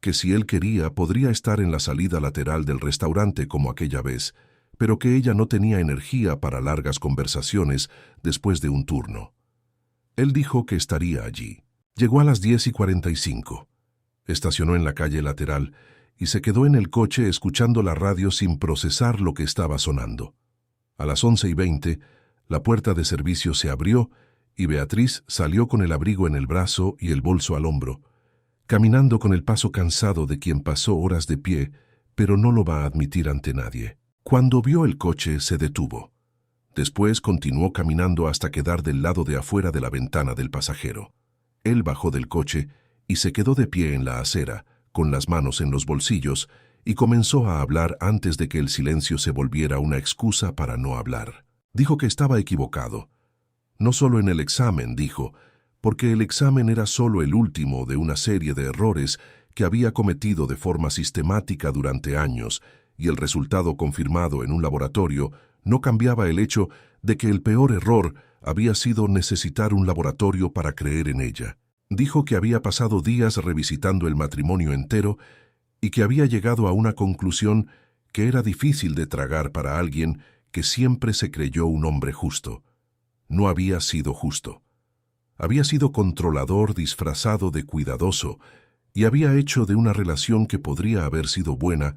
que si él quería podría estar en la salida lateral del restaurante como aquella vez, pero que ella no tenía energía para largas conversaciones después de un turno. Él dijo que estaría allí. Llegó a las 10:45. Estacionó en la calle lateral y se quedó en el coche escuchando la radio sin procesar lo que estaba sonando. A las 11:20, la puerta de servicio se abrió y Beatriz salió con el abrigo en el brazo y el bolso al hombro, caminando con el paso cansado de quien pasó horas de pie, pero no lo va a admitir ante nadie. Cuando vio el coche, se detuvo. Después continuó caminando hasta quedar del lado de afuera de la ventana del pasajero. Él bajó del coche y se quedó de pie en la acera, con las manos en los bolsillos, y comenzó a hablar antes de que el silencio se volviera una excusa para no hablar. Dijo que estaba equivocado. No solo en el examen, dijo, porque el examen era solo el último de una serie de errores que había cometido de forma sistemática durante años, y el resultado confirmado en un laboratorio no cambiaba el hecho de que el peor error había sido necesitar un laboratorio para creer en ella. Dijo que había pasado días revisitando el matrimonio entero y que había llegado a una conclusión que era difícil de tragar para alguien que siempre se creyó un hombre justo. No había sido justo. Había sido controlador disfrazado de cuidadoso y había hecho de una relación que podría haber sido buena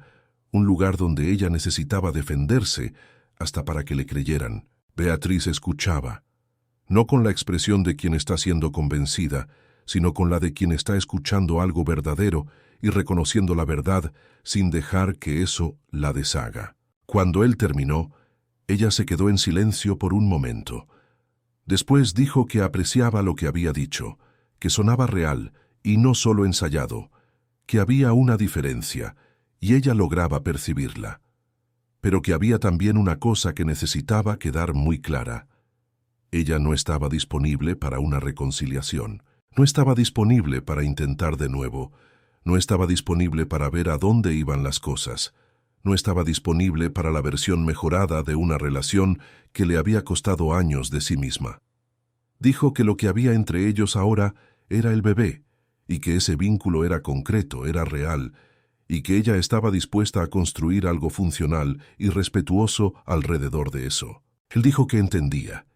un lugar donde ella necesitaba defenderse hasta para que le creyeran. Beatriz escuchaba, no con la expresión de quien está siendo convencida, sino con la de quien está escuchando algo verdadero y reconociendo la verdad sin dejar que eso la deshaga. Cuando él terminó, ella se quedó en silencio por un momento. Después dijo que apreciaba lo que había dicho, que sonaba real y no solo ensayado, que había una diferencia, y ella lograba percibirla, pero que había también una cosa que necesitaba quedar muy clara. Ella no estaba disponible para una reconciliación, no estaba disponible para intentar de nuevo, no estaba disponible para ver a dónde iban las cosas, no estaba disponible para la versión mejorada de una relación que le había costado años de sí misma. Dijo que lo que había entre ellos ahora era el bebé, y que ese vínculo era concreto, era real, y que ella estaba dispuesta a construir algo funcional y respetuoso alrededor de eso. Él dijo que entendía.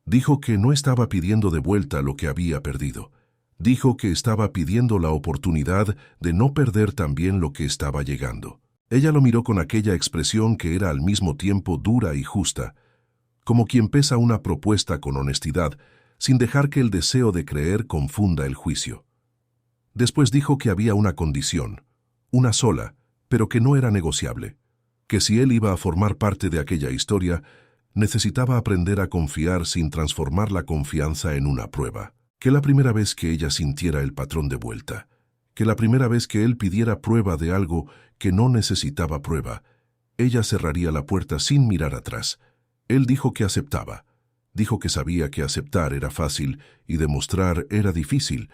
Dijo que no estaba pidiendo de vuelta lo que había perdido. Dijo que estaba pidiendo la oportunidad de no perder también lo que estaba llegando. Ella lo miró con aquella expresión que era al mismo tiempo dura y justa, como quien pesa una propuesta con honestidad, sin dejar que el deseo de creer confunda el juicio. Después dijo que había una condición, una sola, pero que no era negociable, que si él iba a formar parte de aquella historia, necesitaba aprender a confiar sin transformar la confianza en una prueba, que la primera vez que ella sintiera el patrón de vuelta, que la primera vez que él pidiera prueba de algo que no necesitaba prueba, ella cerraría la puerta sin mirar atrás. Él dijo que aceptaba, dijo que sabía que aceptar era fácil y demostrar era difícil,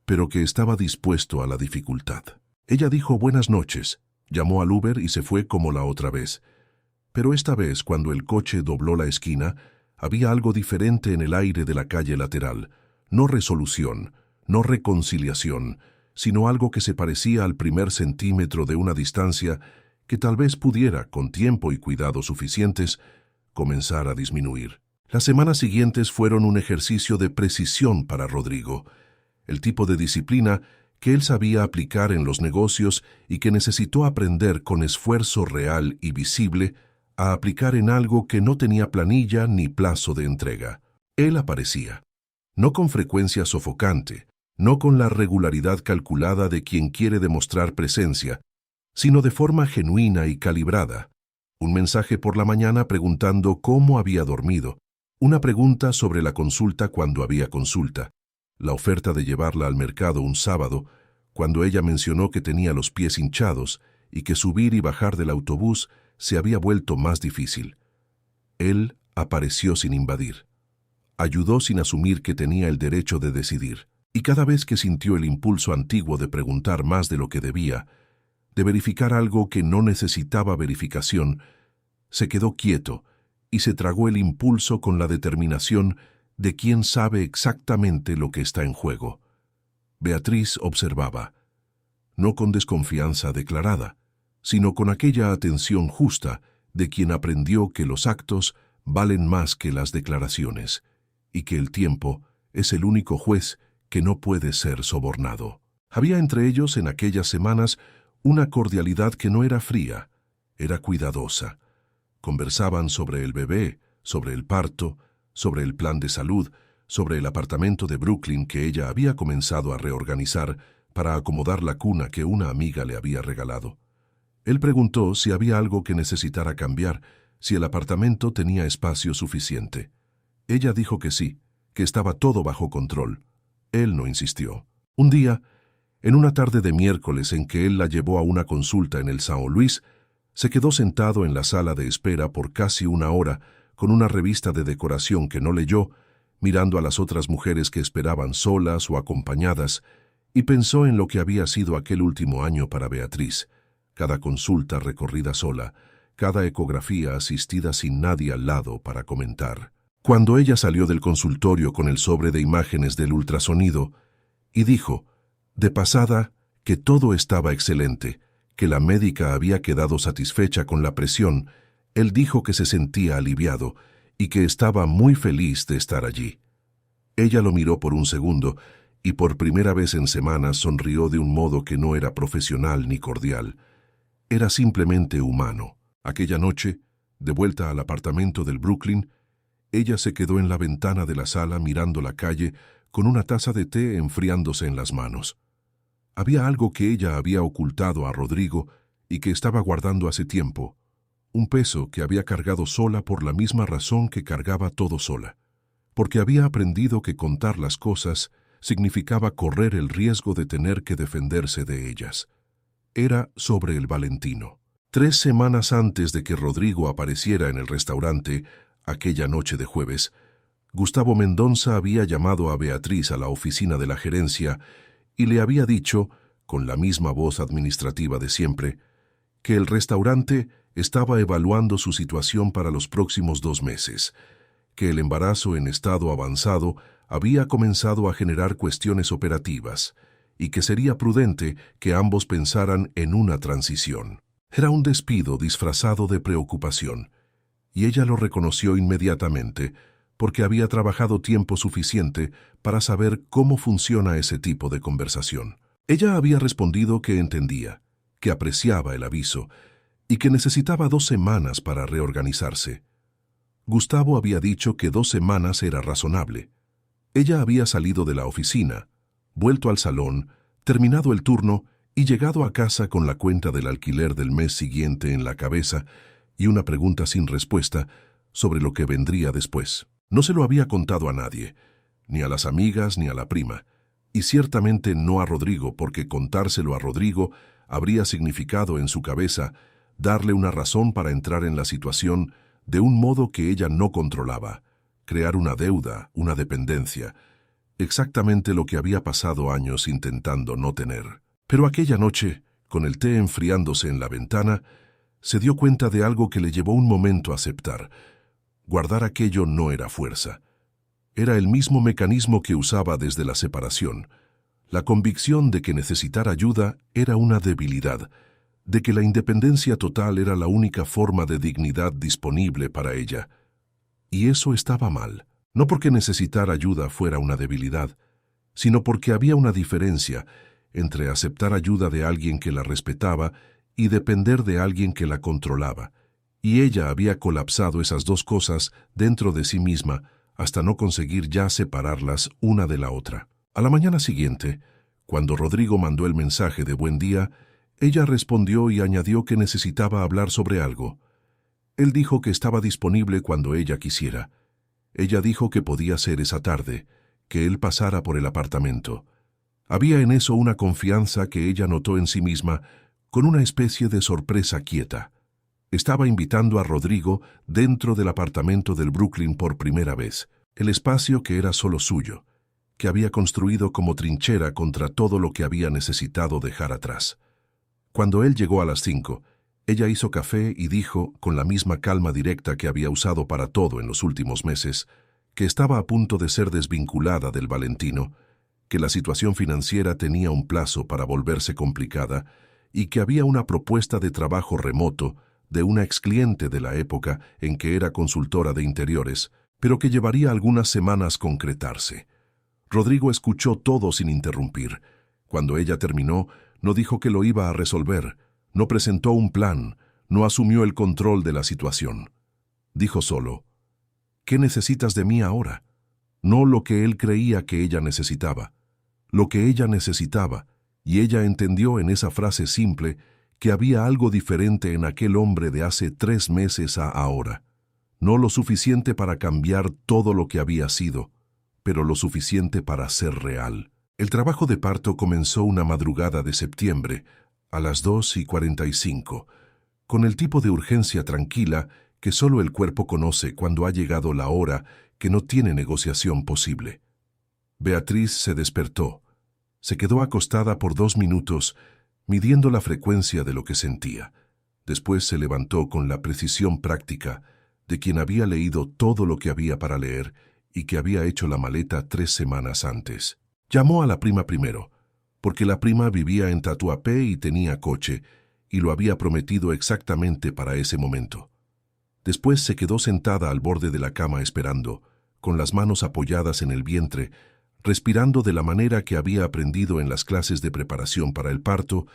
pero que estaba dispuesto a la dificultad. Ella dijo buenas noches, llamó al Uber y se fue como la otra vez. Pero esta vez, cuando el coche dobló la esquina, había algo diferente en el aire de la calle lateral. No resolución, no reconciliación, sino algo que se parecía al primer centímetro de una distancia que tal vez pudiera, con tiempo y cuidados suficientes, comenzar a disminuir. Las semanas siguientes fueron un ejercicio de precisión para Rodrigo, el tipo de disciplina que él sabía aplicar en los negocios y que necesitó aprender con esfuerzo real y visible a aplicar en algo que no tenía planilla ni plazo de entrega. Él aparecía, no con frecuencia sofocante, no con la regularidad calculada de quien quiere demostrar presencia, sino de forma genuina y calibrada. Un mensaje por la mañana preguntando cómo había dormido, Una pregunta sobre la consulta cuando había consulta, la oferta de llevarla al mercado un sábado, cuando ella mencionó que tenía los pies hinchados y que subir y bajar del autobús se había vuelto más difícil. Él apareció sin invadir. Ayudó sin asumir que tenía el derecho de decidir. Y cada vez que sintió el impulso antiguo de preguntar más de lo que debía, de verificar algo que no necesitaba verificación, se quedó quieto y se tragó el impulso con la determinación de quien sabe exactamente lo que está en juego. Beatriz observaba, no con desconfianza declarada, sino con aquella atención justa de quien aprendió que los actos valen más que las declaraciones, y que el tiempo es el único juez que no puede ser sobornado. Había entre ellos en aquellas semanas una cordialidad que no era fría, era cuidadosa. Conversaban sobre el bebé, sobre el parto, sobre el plan de salud, sobre el apartamento de Brooklyn que ella había comenzado a reorganizar para acomodar la cuna que una amiga le había regalado. Él preguntó si había algo que necesitara cambiar, si el apartamento tenía espacio suficiente. Ella dijo que sí, que estaba todo bajo control. Él no insistió. Un día, en una tarde de miércoles en que él la llevó a una consulta en el São Luís, se quedó sentado en la sala de espera por casi una hora con una revista de decoración que no leyó, mirando a las otras mujeres que esperaban solas o acompañadas, y pensó en lo que había sido aquel último año para Beatriz. Cada consulta recorrida sola, cada ecografía asistida sin nadie al lado para comentar. Cuando ella salió del consultorio con el sobre de imágenes del ultrasonido y dijo, de pasada, que todo estaba excelente, que la médica había quedado satisfecha con la presión, él dijo que se sentía aliviado y que estaba muy feliz de estar allí. Ella lo miró por un segundo y por primera vez en semanas sonrió de un modo que no era profesional ni cordial. Era simplemente humano. Aquella noche, de vuelta al apartamento del Brooklyn, ella se quedó en la ventana de la sala mirando la calle con una taza de té enfriándose en las manos. Había algo que ella había ocultado a Rodrigo y que estaba guardando hace tiempo, un peso que había cargado sola por la misma razón que cargaba todo sola, porque había aprendido que contar las cosas significaba correr el riesgo de tener que defenderse de ellas. Era sobre el Valentino. 3 semanas antes de que Rodrigo apareciera en el restaurante, aquella noche de jueves, Gustavo Mendonça había llamado a Beatriz a la oficina de la gerencia y le había dicho, con la misma voz administrativa de siempre, que el restaurante estaba evaluando su situación para los próximos 2 meses, que el embarazo en estado avanzado había comenzado a generar cuestiones operativas y que sería prudente que ambos pensaran en una transición. Era un despido disfrazado de preocupación, y ella lo reconoció inmediatamente porque había trabajado tiempo suficiente para saber cómo funciona ese tipo de conversación. Ella había respondido que entendía, que apreciaba el aviso y que necesitaba 2 semanas para reorganizarse. Gustavo había dicho que 2 semanas era razonable. Ella había salido de la oficina, vuelto al salón, terminado el turno y llegado a casa con la cuenta del alquiler del mes siguiente en la cabeza y una pregunta sin respuesta sobre lo que vendría después. No se lo había contado a nadie, ni a las amigas ni a la prima, y ciertamente no a Rodrigo, porque contárselo a Rodrigo habría significado en su cabeza darle una razón para entrar en la situación de un modo que ella no controlaba, crear una deuda, una dependencia, exactamente lo que había pasado años intentando no tener. Pero aquella noche, con el té enfriándose en la ventana, se dio cuenta de algo que le llevó un momento a aceptar. Guardar aquello no era fuerza. Era el mismo mecanismo que usaba desde la separación. La convicción de que necesitar ayuda era una debilidad, de que la independencia total era la única forma de dignidad disponible para ella. Y eso estaba mal, no porque necesitar ayuda fuera una debilidad, sino porque había una diferencia entre aceptar ayuda de alguien que la respetaba y depender de alguien que la controlaba, y ella había colapsado esas 2 cosas dentro de sí misma hasta no conseguir ya separarlas una de la otra. A la mañana siguiente, cuando Rodrigo mandó el mensaje de buen día, ella respondió y añadió que necesitaba hablar sobre algo. Él dijo que estaba disponible cuando ella quisiera. Ella dijo que podía ser esa tarde, que él pasara por el apartamento. Había en eso una confianza que ella notó en sí misma con una especie de sorpresa quieta. Estaba invitando a Rodrigo dentro del apartamento del Brooklyn por primera vez, el espacio que era solo suyo, que había construido como trinchera contra todo lo que había necesitado dejar atrás. Cuando él llegó a las 5, ella hizo café y dijo, con la misma calma directa que había usado para todo en los últimos meses, que estaba a punto de ser desvinculada del Valentino, que la situación financiera tenía un plazo para volverse complicada y que había una propuesta de trabajo remoto de una excliente de la época en que era consultora de interiores, pero que llevaría algunas semanas concretarse. Rodrigo escuchó todo sin interrumpir. Cuando ella terminó, no dijo que lo iba a resolver, no presentó un plan, no asumió el control de la situación. Dijo solo, ¿qué necesitas de mí ahora? No lo que él creía que ella necesitaba, lo que ella necesitaba, y ella entendió en esa frase simple que había algo diferente en aquel hombre de hace 3 meses a ahora. No lo suficiente para cambiar todo lo que había sido, pero lo suficiente para ser real. El trabajo de parto comenzó una madrugada de septiembre, a las 2:45, con el tipo de urgencia tranquila que solo el cuerpo conoce cuando ha llegado la hora que no tiene negociación posible. Beatriz se despertó. Se quedó acostada por 2 minutos, midiendo la frecuencia de lo que sentía. Después se levantó con la precisión práctica de quien había leído todo lo que había para leer y que había hecho la maleta 3 semanas antes. Llamó a la prima primero, porque la prima vivía en Tatuapé y tenía coche, y lo había prometido exactamente para ese momento. Después se quedó sentada al borde de la cama esperando, con las manos apoyadas en el vientre, respirando de la manera que había aprendido en las clases de preparación para el parto,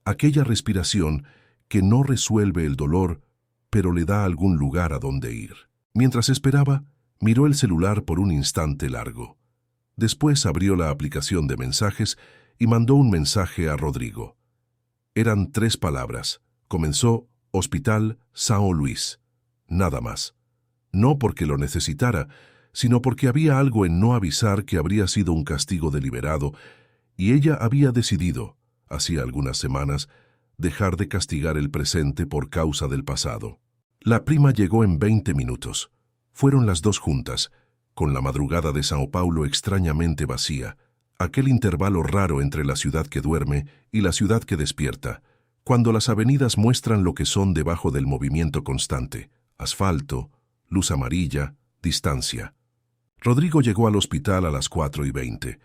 aquella respiración que no resuelve el dolor, pero le da algún lugar a donde ir. Mientras esperaba, miró el celular por un instante largo. Después abrió la aplicación de mensajes y mandó un mensaje a Rodrigo. Eran 3 palabras. Comenzó Hospital São Luís. Nada más. No porque lo necesitara, sino porque había algo en no avisar que habría sido un castigo deliberado, y ella había decidido, hacía algunas semanas, dejar de castigar el presente por causa del pasado. La prima llegó en 20 minutos. Fueron las 2 juntas, con la madrugada de Sao Paulo extrañamente vacía, aquel intervalo raro entre la ciudad que duerme y la ciudad que despierta, cuando las avenidas muestran lo que son debajo del movimiento constante, asfalto, luz amarilla, distancia. Rodrigo llegó al hospital a las 4:20.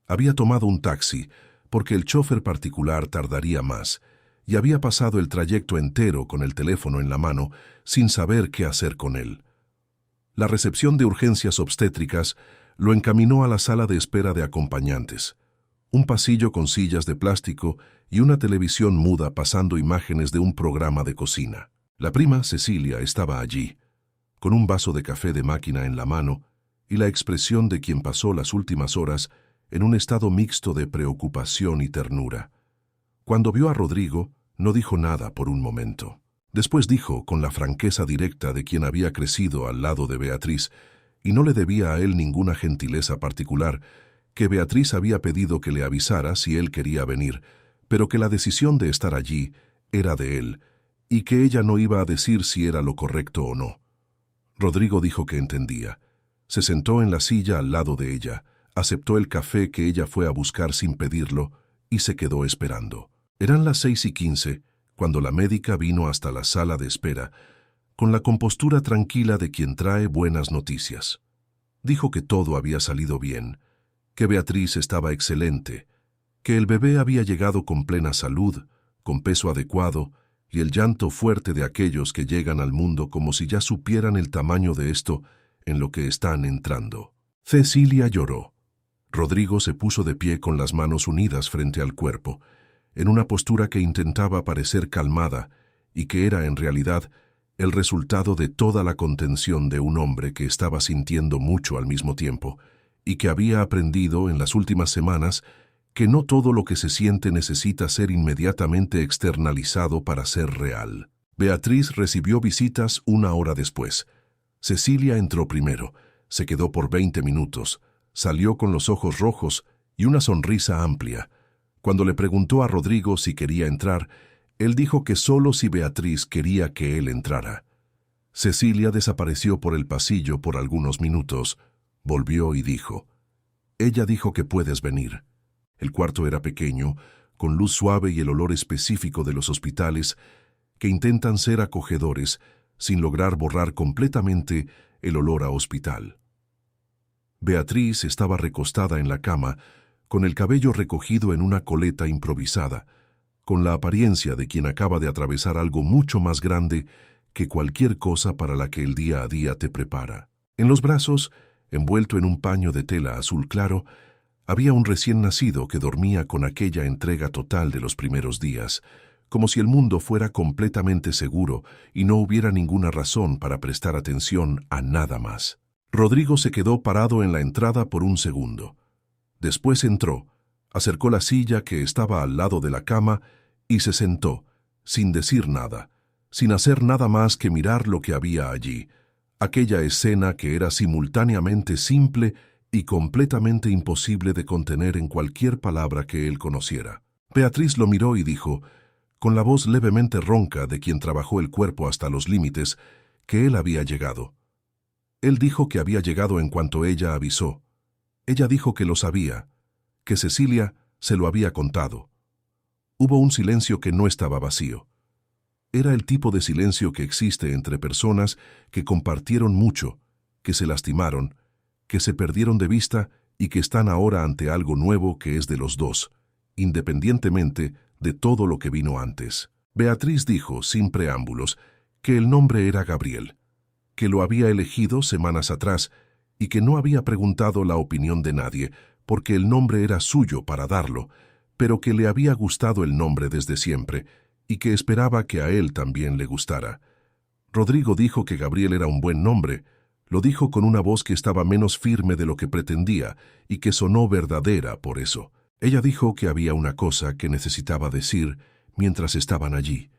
Había tomado un taxi, porque el chofer particular tardaría más, y había pasado el trayecto entero con el teléfono en la mano, sin saber qué hacer con él. La recepción de urgencias obstétricas lo encaminó a la sala de espera de acompañantes, un pasillo con sillas de plástico y una televisión muda pasando imágenes de un programa de cocina. La prima Cecilia estaba allí, con un vaso de café de máquina en la mano y la expresión de quien pasó las últimas horas en un estado mixto de preocupación y ternura. Cuando vio a Rodrigo, no dijo nada por un momento. Después dijo, con la franqueza directa de quien había crecido al lado de Beatriz, y no le debía a él ninguna gentileza particular, que Beatriz había pedido que le avisara si él quería venir, pero que la decisión de estar allí era de él, y que ella no iba a decir si era lo correcto o no. Rodrigo dijo que entendía. Se sentó en la silla al lado de ella, aceptó el café que ella fue a buscar sin pedirlo, y se quedó esperando. Eran las 6:15, cuando la médica vino hasta la sala de espera, con la compostura tranquila de quien trae buenas noticias. Dijo que todo había salido bien, que Beatriz estaba excelente, que el bebé había llegado con plena salud, con peso adecuado, y el llanto fuerte de aquellos que llegan al mundo como si ya supieran el tamaño de esto en lo que están entrando. Cecilia lloró. Rodrigo se puso de pie con las manos unidas frente al cuerpo, en una postura que intentaba parecer calmada y que era en realidad el resultado de toda la contención de un hombre que estaba sintiendo mucho al mismo tiempo y que había aprendido en las últimas semanas que no todo lo que se siente necesita ser inmediatamente externalizado para ser real. Beatriz recibió visitas 1 hora después. Cecilia entró primero, Se quedó por 20 minutos. Salió con los ojos rojos y una sonrisa amplia. Cuando le preguntó a Rodrigo si quería entrar, él dijo que solo si Beatriz quería que él entrara. Cecilia desapareció por el pasillo por algunos minutos. Volvió y dijo: «Ella dijo que puedes venir». El cuarto era pequeño, con luz suave y el olor específico de los hospitales que intentan ser acogedores sin lograr borrar completamente el olor a hospital. Beatriz estaba recostada en la cama, con el cabello recogido en una coleta improvisada, con la apariencia de quien acaba de atravesar algo mucho más grande que cualquier cosa para la que el día a día te prepara. En los brazos, envuelto en un paño de tela azul claro, había un recién nacido que dormía con aquella entrega total de los primeros días, como si el mundo fuera completamente seguro y no hubiera ninguna razón para prestar atención a nada más. Rodrigo se quedó parado en la entrada por un segundo. Después entró, acercó la silla que estaba al lado de la cama y se sentó, sin decir nada, sin hacer nada más que mirar lo que había allí, aquella escena que era simultáneamente simple y completamente imposible de contener en cualquier palabra que él conociera. Beatriz lo miró y dijo, con la voz levemente ronca de quien trabajó el cuerpo hasta los límites, que él había llegado. Él dijo que había llegado en cuanto ella avisó. Ella dijo que lo sabía, que Cecilia se lo había contado. Hubo un silencio que no estaba vacío. Era el tipo de silencio que existe entre personas que compartieron mucho, que se lastimaron, que se perdieron de vista y que están ahora ante algo nuevo que es de los dos, independientemente de todo lo que vino antes. Beatriz dijo, sin preámbulos, que el nombre era Gabriel, que lo había elegido semanas atrás y que no había preguntado la opinión de nadie, porque el nombre era suyo para darlo, pero que le había gustado el nombre desde siempre y que esperaba que a él también le gustara. Rodrigo dijo que Gabriel era un buen nombre. Lo dijo con una voz que estaba menos firme de lo que pretendía y que sonó verdadera por eso. Ella dijo que había una cosa que necesitaba decir mientras estaban allí,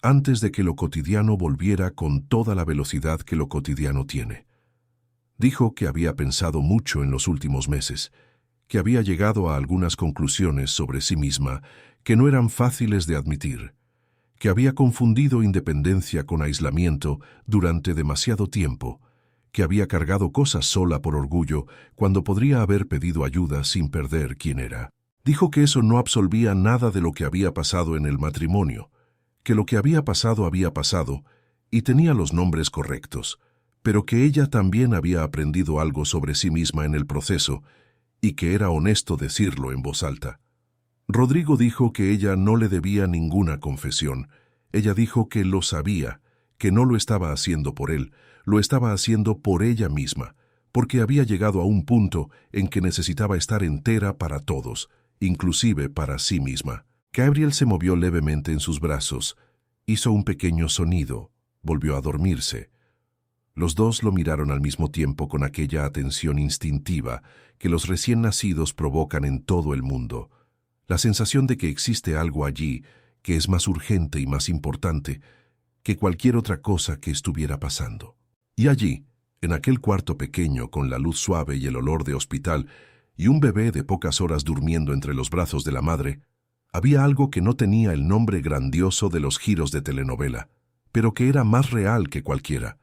antes de que lo cotidiano volviera con toda la velocidad que lo cotidiano tiene. Dijo que había pensado mucho en los últimos meses, que había llegado a algunas conclusiones sobre sí misma que no eran fáciles de admitir, que había confundido independencia con aislamiento durante demasiado tiempo, que había cargado cosas sola por orgullo cuando podría haber pedido ayuda sin perder quién era. Dijo que eso no absolvía nada de lo que había pasado en el matrimonio, que lo que había pasado y tenía los nombres correctos, pero que ella también había aprendido algo sobre sí misma en el proceso y que era honesto decirlo en voz alta. Rodrigo dijo que ella no le debía ninguna confesión. Ella dijo que lo sabía, que no lo estaba haciendo por él, lo estaba haciendo por ella misma, porque había llegado a un punto en que necesitaba estar entera para todos, inclusive para sí misma. Gabriel se movió levemente en sus brazos, hizo un pequeño sonido, volvió a dormirse. Los dos lo miraron al mismo tiempo con aquella atención instintiva que los recién nacidos provocan en todo el mundo, la sensación de que existe algo allí que es más urgente y más importante que cualquier otra cosa que estuviera pasando. Y allí, en aquel cuarto pequeño con la luz suave y el olor de hospital y un bebé de pocas horas durmiendo entre los brazos de la madre, había algo que no tenía el nombre grandioso de los giros de telenovela, pero que era más real que cualquiera.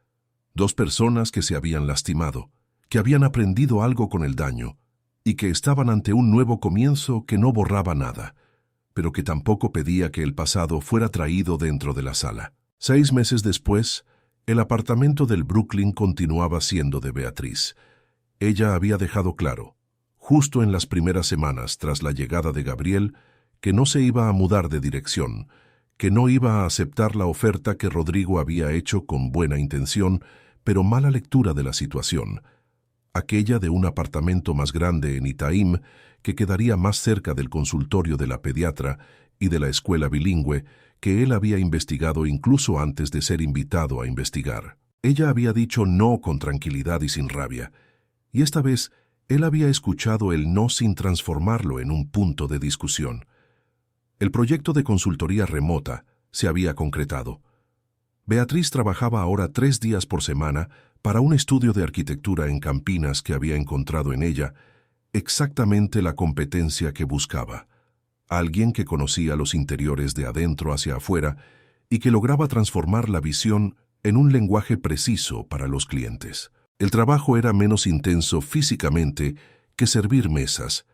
Dos personas que se habían lastimado, que habían aprendido algo con el daño y que estaban ante un nuevo comienzo que no borraba nada, pero que tampoco pedía que el pasado fuera traído dentro de la sala. 6 meses después, el apartamento del Brooklyn continuaba siendo de Beatriz. Ella había dejado claro, justo en las primeras semanas tras la llegada de Gabriel, que no se iba a mudar de dirección, que no iba a aceptar la oferta que Rodrigo había hecho con buena intención, pero mala lectura de la situación, aquella de un apartamento más grande en Itaim, que quedaría más cerca del consultorio de la pediatra y de la escuela bilingüe, que él había investigado incluso antes de ser invitado a investigar. Ella había dicho no con tranquilidad y sin rabia, y esta vez él había escuchado el no sin transformarlo en un punto de discusión. El proyecto de consultoría remota se había concretado. Beatriz trabajaba ahora 3 días por semana para un estudio de arquitectura en Campinas que había encontrado en ella exactamente la competencia que buscaba. Alguien que conocía los interiores de adentro hacia afuera y que lograba transformar la visión en un lenguaje preciso para los clientes. El trabajo era menos intenso físicamente que servir mesas,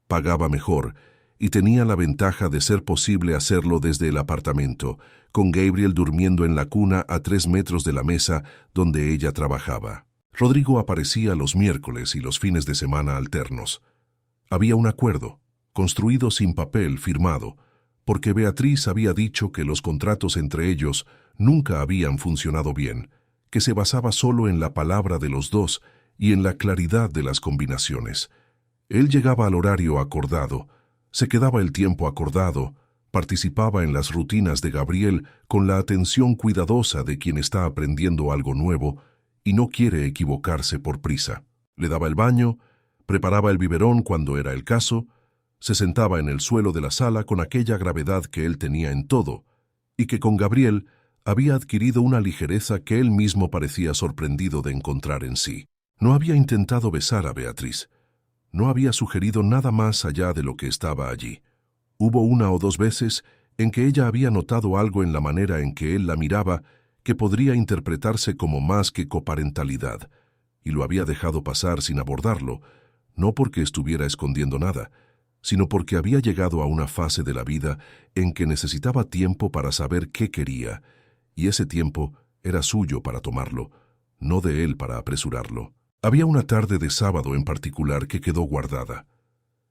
pagaba mejor y tenía la ventaja de ser posible hacerlo desde el apartamento, con Gabriel durmiendo en la cuna a 3 metros de la mesa donde ella trabajaba. Rodrigo aparecía los miércoles y los fines de semana alternos. Había un acuerdo, construido sin papel firmado, porque Beatriz había dicho que los contratos entre ellos nunca habían funcionado bien, que se basaba solo en la palabra de los dos y en la claridad de las combinaciones. Él llegaba al horario acordado, se quedaba el tiempo acordado, participaba en las rutinas de Gabriel con la atención cuidadosa de quien está aprendiendo algo nuevo y no quiere equivocarse por prisa. Le daba el baño, preparaba el biberón cuando era el caso, se sentaba en el suelo de la sala con aquella gravedad que él tenía en todo, y que con Gabriel había adquirido una ligereza que él mismo parecía sorprendido de encontrar en sí. No había intentado besar a Beatriz. No había sugerido nada más allá de lo que estaba allí. Hubo 1 o 2 veces en que ella había notado algo en la manera en que él la miraba que podría interpretarse como más que coparentalidad, y lo había dejado pasar sin abordarlo, no porque estuviera escondiendo nada, sino porque había llegado a una fase de la vida en que necesitaba tiempo para saber qué quería, y ese tiempo era suyo para tomarlo, no de él para apresurarlo. Había una tarde de sábado en particular que quedó guardada.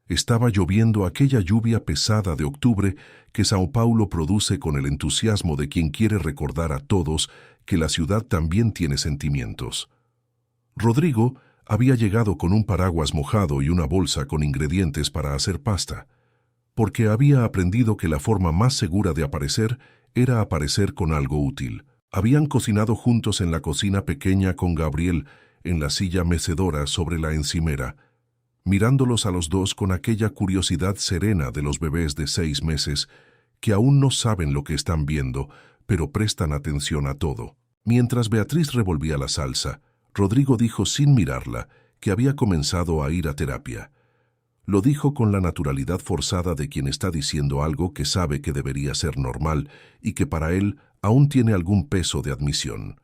Estaba lloviendo aquella lluvia pesada de octubre que Sao Paulo produce con el entusiasmo de quien quiere recordar a todos que la ciudad también tiene sentimientos. Rodrigo había llegado con un paraguas mojado y una bolsa con ingredientes para hacer pasta, porque había aprendido que la forma más segura de aparecer era aparecer con algo útil. Habían cocinado juntos en la cocina pequeña con Gabriel en la silla mecedora sobre la encimera, mirándolos a los dos con aquella curiosidad serena de los bebés de 6 meses que aún no saben lo que están viendo, pero prestan atención a todo. Mientras Beatriz revolvía la salsa, Rodrigo dijo sin mirarla que había comenzado a ir a terapia. Lo dijo con la naturalidad forzada de quien está diciendo algo que sabe que debería ser normal y que para él aún tiene algún peso de admisión.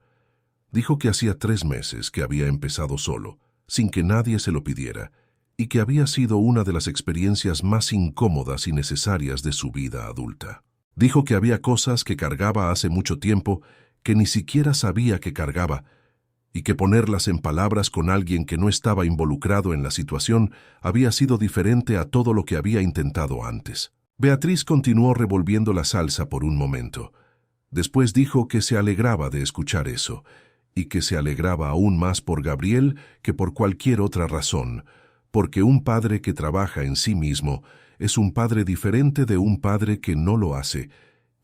Dijo que hacía 3 meses que había empezado solo, sin que nadie se lo pidiera, y que había sido una de las experiencias más incómodas y necesarias de su vida adulta. Dijo que había cosas que cargaba hace mucho tiempo que ni siquiera sabía que cargaba, y que ponerlas en palabras con alguien que no estaba involucrado en la situación había sido diferente a todo lo que había intentado antes. Beatriz continuó revolviendo la salsa por un momento. Después dijo que se alegraba de escuchar eso, y que se alegraba aún más por Gabriel que por cualquier otra razón, porque un padre que trabaja en sí mismo es un padre diferente de un padre que no lo hace,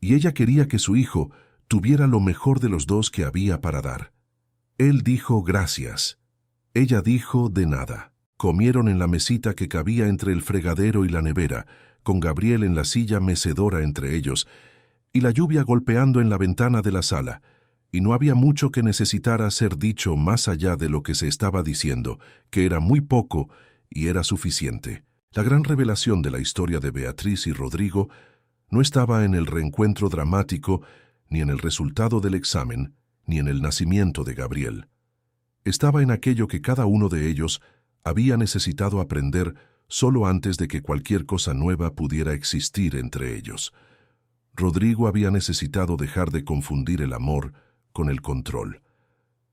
y ella quería que su hijo tuviera lo mejor de los dos que había para dar. Él dijo gracias. Ella dijo de nada. Comieron en la mesita que cabía entre el fregadero y la nevera, con Gabriel en la silla mecedora entre ellos, y la lluvia golpeando en la ventana de la sala, y no había mucho que necesitara ser dicho más allá de lo que se estaba diciendo, que era muy poco y era suficiente. La gran revelación de la historia de Beatriz y Rodrigo no estaba en el reencuentro dramático, ni en el resultado del examen, ni en el nacimiento de Gabriel. Estaba en aquello que cada uno de ellos había necesitado aprender solo antes de que cualquier cosa nueva pudiera existir entre ellos. Rodrigo había necesitado dejar de confundir el amor con el control.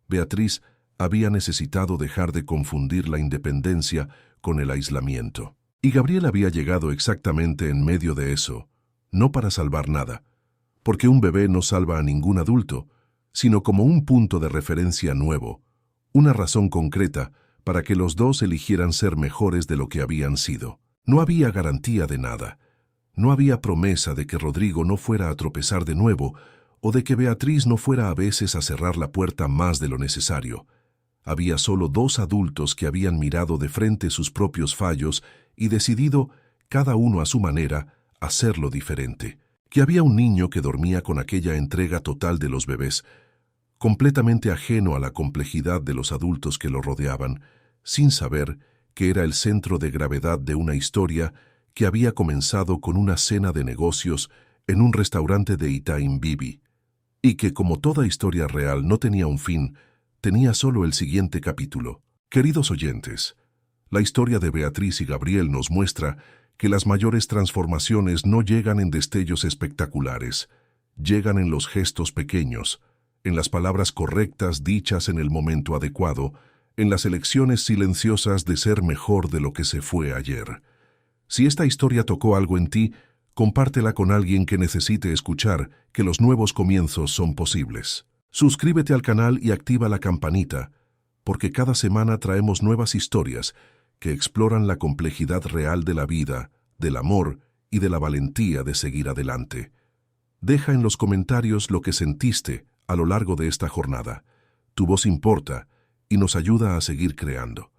Beatriz había necesitado dejar de confundir la independencia con el aislamiento. Y Gabriel había llegado exactamente en medio de eso, no para salvar nada, porque un bebé no salva a ningún adulto, sino como un punto de referencia nuevo, una razón concreta para que los dos eligieran ser mejores de lo que habían sido. No había garantía de nada. No había promesa de que Rodrigo no fuera a tropezar de nuevo o de que Beatriz no fuera a veces a cerrar la puerta más de lo necesario. Había solo 2 adultos que habían mirado de frente sus propios fallos y decidido, cada uno a su manera, hacerlo diferente. que había un niño que dormía con aquella entrega total de los bebés, completamente ajeno a la complejidad de los adultos que lo rodeaban, sin saber que era el centro de gravedad de una historia que había comenzado con una cena de negocios en un restaurante de Itaim Bibi, y que, como toda historia real, no tenía un fin, tenía solo el siguiente capítulo. Queridos oyentes, la historia de Beatriz y Gabriel nos muestra que las mayores transformaciones no llegan en destellos espectaculares, llegan en los gestos pequeños, en las palabras correctas dichas en el momento adecuado, en las elecciones silenciosas de ser mejor de lo que se fue ayer. Si esta historia tocó algo en ti, compártela con alguien que necesite escuchar que los nuevos comienzos son posibles. Suscríbete al canal y activa la campanita, porque cada semana traemos nuevas historias que exploran la complejidad real de la vida, del amor y de la valentía de seguir adelante. Deja en los comentarios lo que sentiste a lo largo de esta jornada. Tu voz importa y nos ayuda a seguir creando.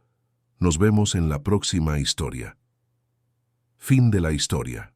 Nos vemos en la próxima historia. Fin de la historia.